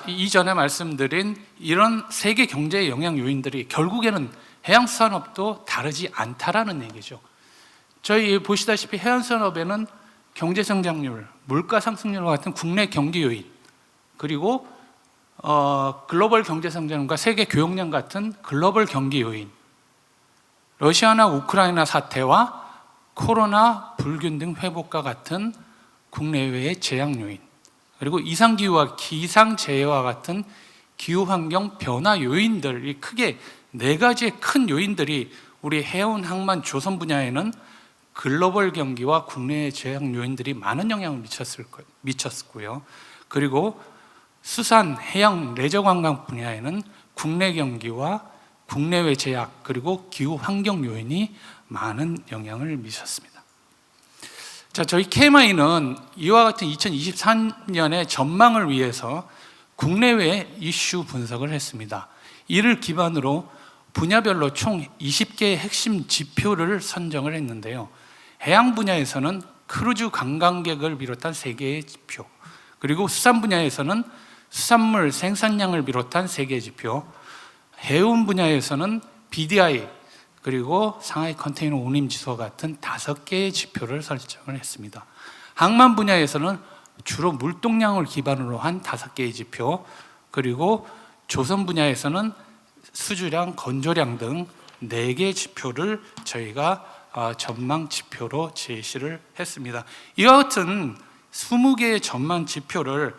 이전에 말씀드린 이런 세계 경제의 영향 요인들이 결국에는 해양수산업도 다르지 않다라는 얘기죠. 저희 보시다시피 해양수산업에는 경제 성장률, 물가 상승률과 같은 국내 경기 요인, 그리고 글로벌 경제 성장률과 세계 교역량 같은 글로벌 경기 요인, 러시아나 우크라이나 사태와 코로나 불균등 회복과 같은 국내외의 재앙 요인, 그리고 이상기후와 기상재해와 같은 기후환경 변화 요인들이 크게 네 가지의 큰 요인들이 우리 해운 항만 조선 분야에는 글로벌 경기와 국내의 재앙 요인들이 많은 영향을 미쳤고요. 그리고 수산, 해양, 레저 관광 분야에는 국내 경기와 국내외 제약, 그리고 기후 환경 요인이 많은 영향을 미쳤습니다. 자, 저희 KMI는 이와 같은 2023년의 전망을 위해서 국내외 이슈 분석을 했습니다. 이를 기반으로 분야별로 총 20개의 핵심 지표를 선정을 했는데요. 해양 분야에서는 크루즈 관광객을 비롯한 3개의 지표, 그리고 수산 분야에서는 수산물 생산량을 비롯한 3개의 지표, 해운 분야에서는 BDI, 그리고 상하이 컨테이너 운임 지수 같은 5개의 지표를 설정을 했습니다. 항만 분야에서는 주로 물동량을 기반으로 한 5개의 지표, 그리고 조선 분야에서는 수주량, 건조량 등 4개의 지표를 저희가 전망 지표로 제시를 했습니다. 이와 같은 20개의 전망 지표를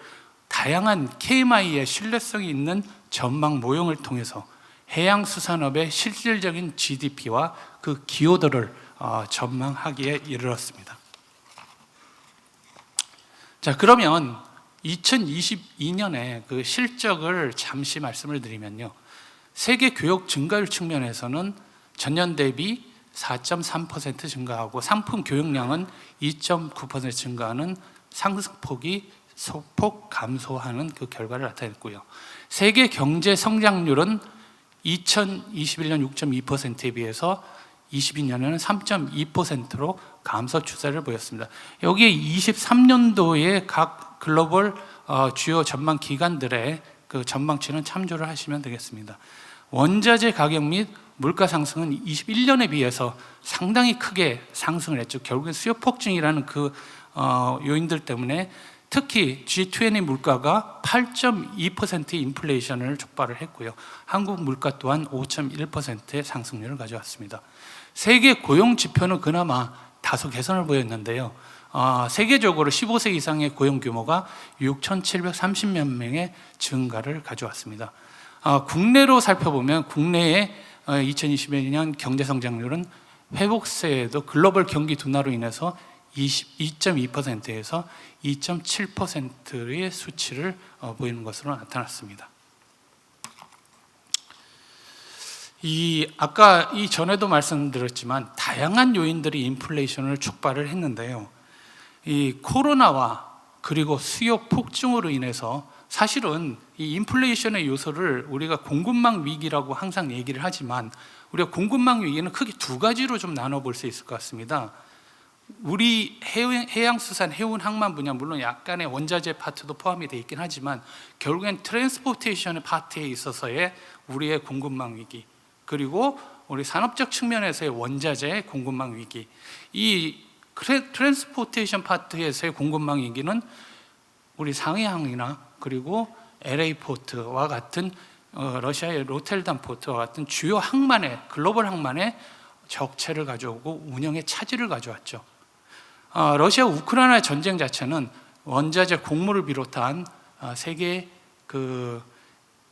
다양한 KMI의 신뢰성이 있는 전망 모형을 통해서 해양수산업의 실질적인 GDP와 그 기여도를 전망하기에 이르렀습니다. 자, 그러면 2022년에 그 실적을 잠시 말씀을 드리면요, 세계 교역 증가율 측면에서는 전년 대비 4.3% 증가하고 상품 교역량은 2.9% 증가하는 상승폭이 소폭 감소하는 그 결과를 나타냈고요. 세계 경제 성장률은 2021년 6.2%에 비해서 22년에는 3.2%로 감소 추세를 보였습니다. 여기에 23년도에 각 글로벌 주요 전망 기관들의 그 전망치는 참조를 하시면 되겠습니다. 원자재 가격 및 물가 상승은 21년에 비해서 상당히 크게 상승을 했죠. 결국엔 수요 폭증이라는 그 요인들 때문에 특히 G20 물가가 8.2%의 인플레이션을 촉발을 했고요. 한국 물가 또한 5.1%의 상승률을 가져왔습니다. 세계 고용 지표는 그나마 다소 개선을 보였는데요. 세계적으로 15세 이상의 고용 규모가 6,730만 명의 증가를 가져왔습니다. 국내로 살펴보면 국내의 2021년 경제 성장률은 회복세에도 글로벌 경기 둔화로 인해서 2.2%에서 2.7%의 수치를 보이는 것으로 나타났습니다. 아까 전에도 말씀드렸지만 다양한 요인들이 인플레이션을 촉발을 했는데요. 이 코로나와 그리고 수요 폭증으로 인해서 사실은 이 인플레이션의 요소를 우리가 공급망 위기라고 항상 얘기를 하지만 우리가 공급망 위기는 크게 두 가지로 좀 나눠볼 수 있을 것 같습니다. 우리 해양수산, 해운 항만 분야 물론 약간의 원자재 파트도 포함이 되어 있긴 하지만 결국엔 트랜스포테이션의 파트에 있어서의 우리의 공급망 위기, 그리고 우리 산업적 측면에서의 원자재 공급망 위기, 이 트랜스포테이션 파트에서의 공급망 위기는 우리 상해항이나 그리고 LA 포트와 같은 러시아의 로텔담 포트와 같은 주요 항만에, 글로벌 항만에 적체를 가져오고 운영에 차질을 가져왔죠. 러시아 우크라이나 전쟁 자체는 원자재 곡물을 비롯한 세계 그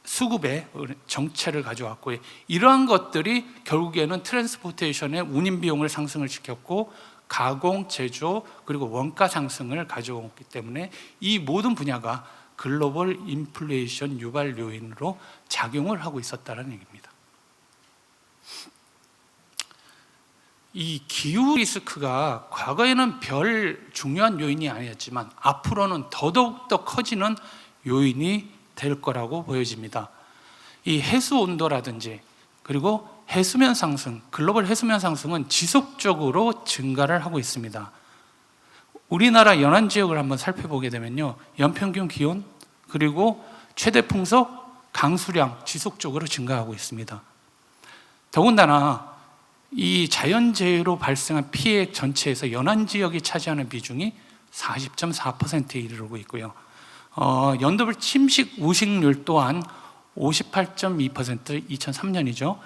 수급에 정체를 가져왔고, 이러한 것들이 결국에는 트랜스포테이션의 운임 비용을 상승을 시켰고 가공, 제조, 그리고 원가 상승을 가져왔기 때문에 이 모든 분야가 글로벌 인플레이션 유발 요인으로 작용을 하고 있었다는 얘기입니다. 이 기후 리스크가 과거에는 별 중요한 요인이 아니었지만 앞으로는 더더욱 더 커지는 요인이 될 거라고 보여집니다. 이 해수 온도라든지 그리고 해수면 상승, 글로벌 해수면 상승은 지속적으로 증가를 하고 있습니다. 우리나라 연안 지역을 한번 살펴보게 되면요, 연평균 기온 그리고 최대 풍속, 강수량 지속적으로 증가하고 있습니다. 더군다나 이 자연재해로 발생한 피해 전체에서 연안 지역이 차지하는 비중이 40.4%에 이르르고 있고요. 연도별 침식 우식률 또한 58.2%, 2003년이죠.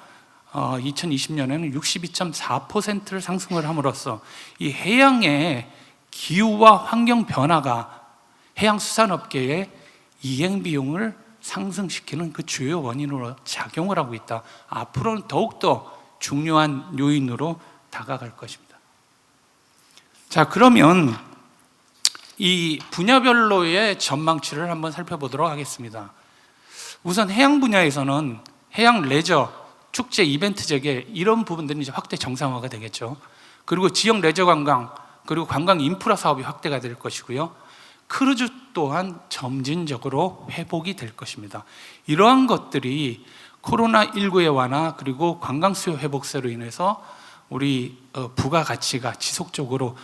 2020년에는 62.4%를 상승을 함으로써 이 해양의 기후와 환경 변화가 해양수산업계의 이행 비용을 상승시키는 그 주요 원인으로 작용을 하고 있다. 앞으로는 더욱더 중요한 요인으로 다가갈 것입니다. 자, 그러면 이 분야별로의 전망치를 한번 살펴보도록 하겠습니다. 우선 해양 분야에서는 해양 레저, 축제, 이벤트 재개 이런 부분들은 이제 확대 정상화가 되겠죠. 그리고 지역 레저 관광, 그리고 관광 인프라 사업이 확대가 될 것이고요. 크루즈 또한 점진적으로 회복이 될 것입니다. 이러한 것들이 코로나19의 완화 그리고 관광 수요 회복세로 인해서 우리 부가가치가 지속적으로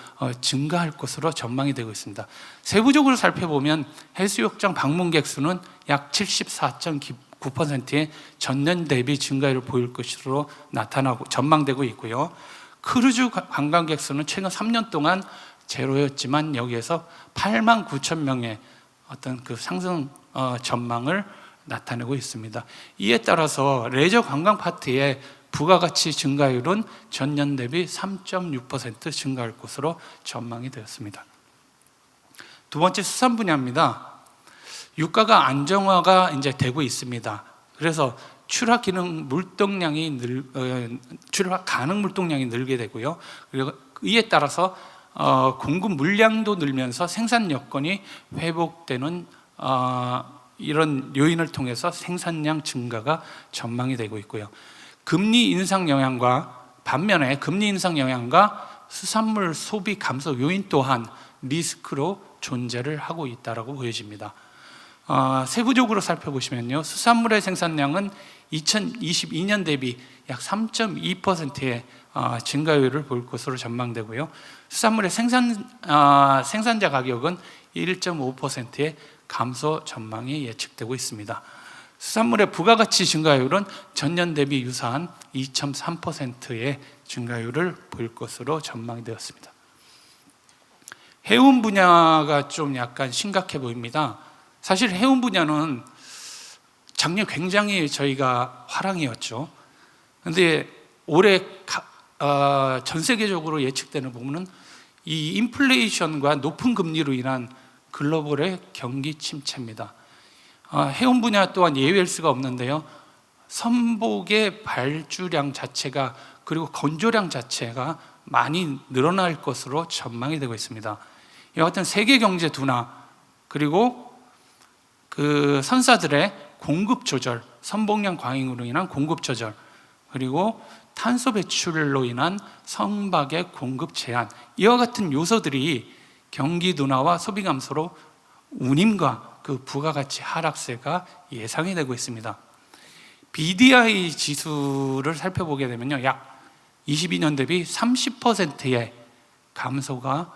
증가할 것으로 전망이 되고 있습니다. 세부적으로 살펴보면 해수욕장 방문객 수는 약 74.9%의 전년 대비 증가율을 보일 것으로 나타나고 전망되고 있고요. 크루즈 관광객 수는 최근 3년 동안 제로였지만 여기에서 8만 9천 명의 어떤 그 상승 전망을 나타내고 있습니다. 이에 따라서 레저 관광 파트의 부가가치 증가율은 전년 대비 3.6% 증가할 것으로 전망이 되었습니다. 두 번째 수산 분야입니다. 유가가 안정화가 이제 되고 있습니다. 그래서 출하 가능 물동량이 늘게 되고요. 그리고 이에 따라서 공급 물량도 늘면서 생산 여건이 회복되는 이런 요인을 통해서 생산량 증가가 전망이 되고 있고요. 금리 인상 영향과 반면에 금리 인상 영향과 수산물 소비 감소 요인 또한 리스크로 존재를 하고 있다고 보여집니다. 세부적으로 살펴보시면요, 수산물의 생산량은 2022년 대비 약 3.2%의 증가율을 볼 것으로 전망되고요. 수산물의 생산자 가격은 1.5%의 감소 전망이 예측되고 있습니다. 수산물의 부가가치 증가율은 전년 대비 유사한 2.3%의 증가율을 보일 것으로 전망이 되었습니다. 해운 분야가 좀 약간 심각해 보입니다. 사실 해운 분야는 작년 굉장히 저희가 화랑이었죠. 그런데 올해 전 세계적으로 예측되는 부분은 이 인플레이션과 높은 금리로 인한 글로벌의 경기 침체입니다. 해운 분야 또한 예외일 수가 없는데요. 선복의 발주량 자체가 그리고 건조량 자체가 많이 늘어날 것으로 전망이 되고 있습니다. 이와 같은 세계 경제 둔화 그리고 그 선사들의 공급 조절, 선봉량 과잉으로 인한 공급 조절, 그리고 탄소 배출로 인한 선박의 공급 제한, 이와 같은 요소들이 경기 둔화와 소비 감소로 운임과 그 부가가치 하락세가 예상이 되고 있습니다. BDI 지수를 살펴보게 되면요, 약 22년 대비 30%의 감소가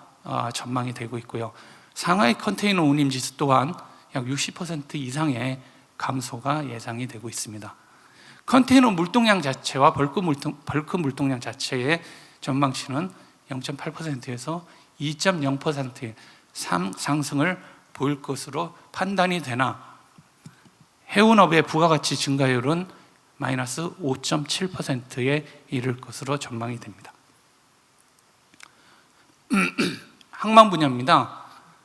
전망이 되고 있고요. 상하이 컨테이너 운임 지수 또한 약 60% 이상의 감소가 예상이 되고 있습니다. 컨테이너 물동량 자체와 벌크 물동량 자체의 전망치는 0.8%에서 2.0%의 상승을 보일 것으로 판단이 되나 해운업의 부가가치 증가율은 마이너스 5.7%에 이를 것으로 전망이 됩니다. 항만 분야입니다.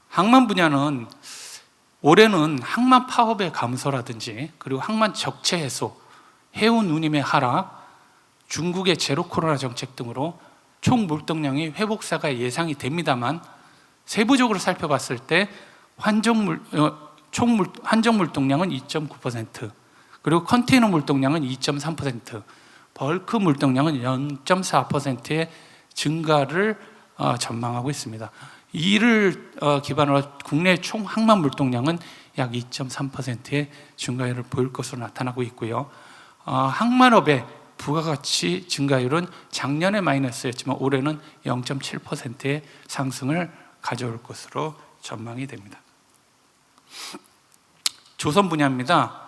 항만 분야는 올해는 항만 파업의 감소라든지 그리고 항만 적체 해소, 해운 운임의 하락, 중국의 제로 코로나 정책 등으로 총 물동량이 회복세가 예상이 됩니다만 세부적으로 살펴봤을 때 한정 물동량은 2.9%, 그리고 컨테이너 물동량은 2.3%, 벌크 물동량은 0.4%의 증가를 전망하고 있습니다. 이를 기반으로 국내 총 항만 물동량은 약 2.3%의 증가율을 보일 것으로 나타나고 있고요. 항만업의 부가가치 증가율은 작년에 마이너스였지만 올해는 0.7%의 상승을 가져올 것으로 전망이 됩니다. 조선 분야입니다.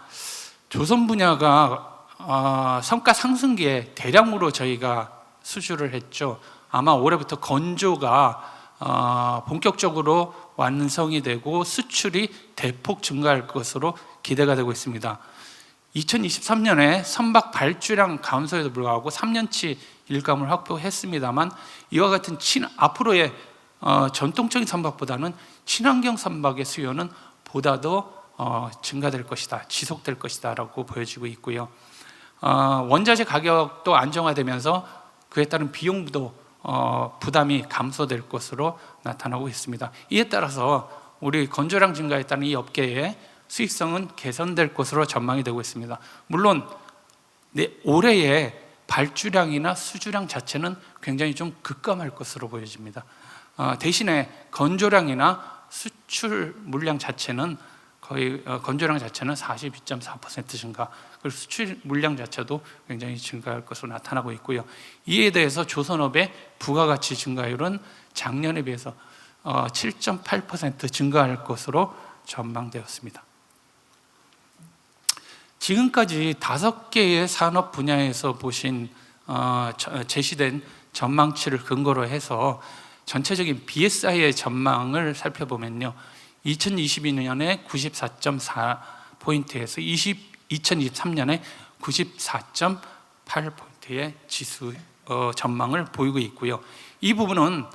조선 분야가 성과 상승기에 대량으로 저희가 수주를 했죠. 아마 올해부터 건조가 본격적으로 완성이 되고 수출이 대폭 증가할 것으로 기대가 되고 있습니다. 2023년에 선박 발주량 감소에도 불구하고 3년치 일감을 확보했습니다만 이와 같은 앞으로의 전통적인 선박보다는 친환경 선박의 수요는 보다 더 증가될 것이다, 지속될 것이다 라고 보여지고 있고요. 원자재 가격도 안정화되면서 그에 따른 비용도 부담이 감소될 것으로 나타나고 있습니다. 이에 따라서 우리 건조량 증가에 따른 이 업계의 수익성은 개선될 것으로 전망이 되고 있습니다. 물론 올해의 발주량이나 수주량 자체는 굉장히 좀 급감할 것으로 보여집니다. 대신에 건조량이나 수출 물량 자체는 거의 건조량 자체는 42.4% 증가, 그리고 수출 물량 자체도 굉장히 증가할 것으로 나타나고 있고요. 이에 대해서 조선업의 부가가치 증가율은 작년에 비해서 7.8% 증가할 것으로 전망되었습니다. 지금까지 5개의 산업 분야에서 보신 제시된 전망치를 근거로 해서 전체적인 BSI의 전망을 살펴보면요, 2022년에 94.4포인트에서 2023년에 94.8포인트의 지수 전망을 보이고 있고요. 이 부분은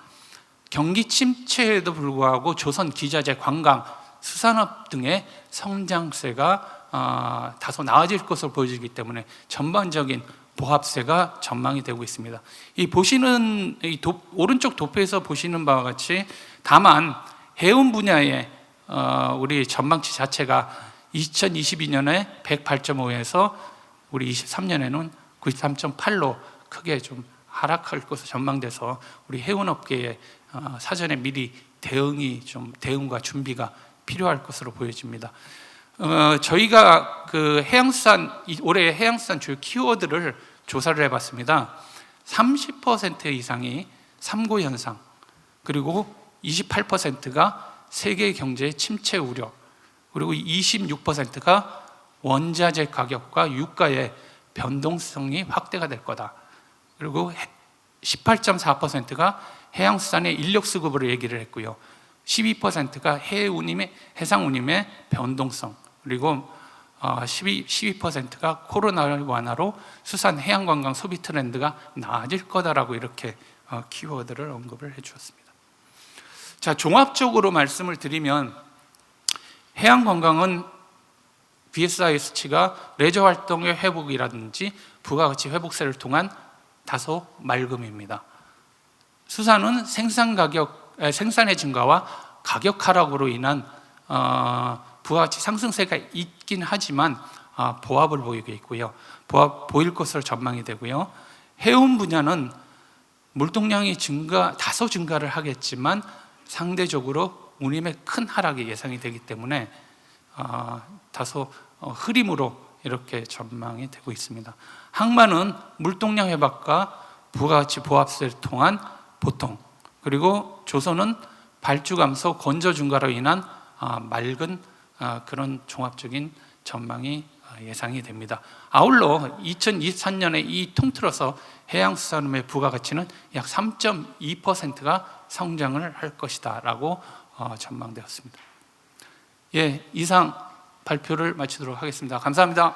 경기 침체에도 불구하고 조선 기자재, 관광, 수산업 등의 성장세가 다소 나아질 것으로 보여지기 때문에 전반적인 보합세가 전망이 되고 있습니다. 이 보시는 오른쪽 도표에서 보시는 바와 같이 다만 해운 분야의 우리 전망치 자체가 2022년에 108.5에서 우리 23년에는 93.8로 크게 좀 하락할 것으로 전망돼서 우리 해운업계에 사전에 미리 대응과 준비가 필요할 것으로 보여집니다. 저희가 그 올해 해양수산 주요 키워드를 조사를 해봤습니다. 30% 이상이 삼고 현상, 그리고 28%가 세계 경제의 침체 우려, 그리고 26%가 원자재 가격과 유가의 변동성이 확대가 될 거다. 그리고 18.4%가 해양수산의 인력 수급으로 얘기를 했고요. 12%가 해상 운임의 변동성, 그리고 12%가 코로나 완화로 수산 해양관광 소비 트렌드가 나아질 거다라고 이렇게 키워드를 언급을 해주었습니다. 자, 종합적으로 말씀을 드리면 해양관광은 BSI 수치가 레저 활동의 회복이라든지 부가가치 회복세를 통한 다소 맑음입니다. 수산은 생산의 증가와 가격 하락으로 인한 부가가치 상승세가 있긴 하지만 보합을 보이고 있고요. 보일 것으로 전망이 되고요. 해운 분야는 물동량이 다소 증가를 하겠지만 상대적으로 운임의 큰 하락이 예상이 되기 때문에 다소 흐림으로 이렇게 전망이 되고 있습니다. 항만은 물동량 회복과 부가가치 보합세를 통한 보통, 그리고 조선은 발주 감소, 건조 증가로 인한 맑은 그런 종합적인 전망이 예상이 됩니다. 아울러 2023년에 이 통틀어서 해양수산업의 부가가치는 약 3.2%가 성장을 할 것이다 라고 전망되었습니다. 예, 이상 발표를 마치도록 하겠습니다. 감사합니다.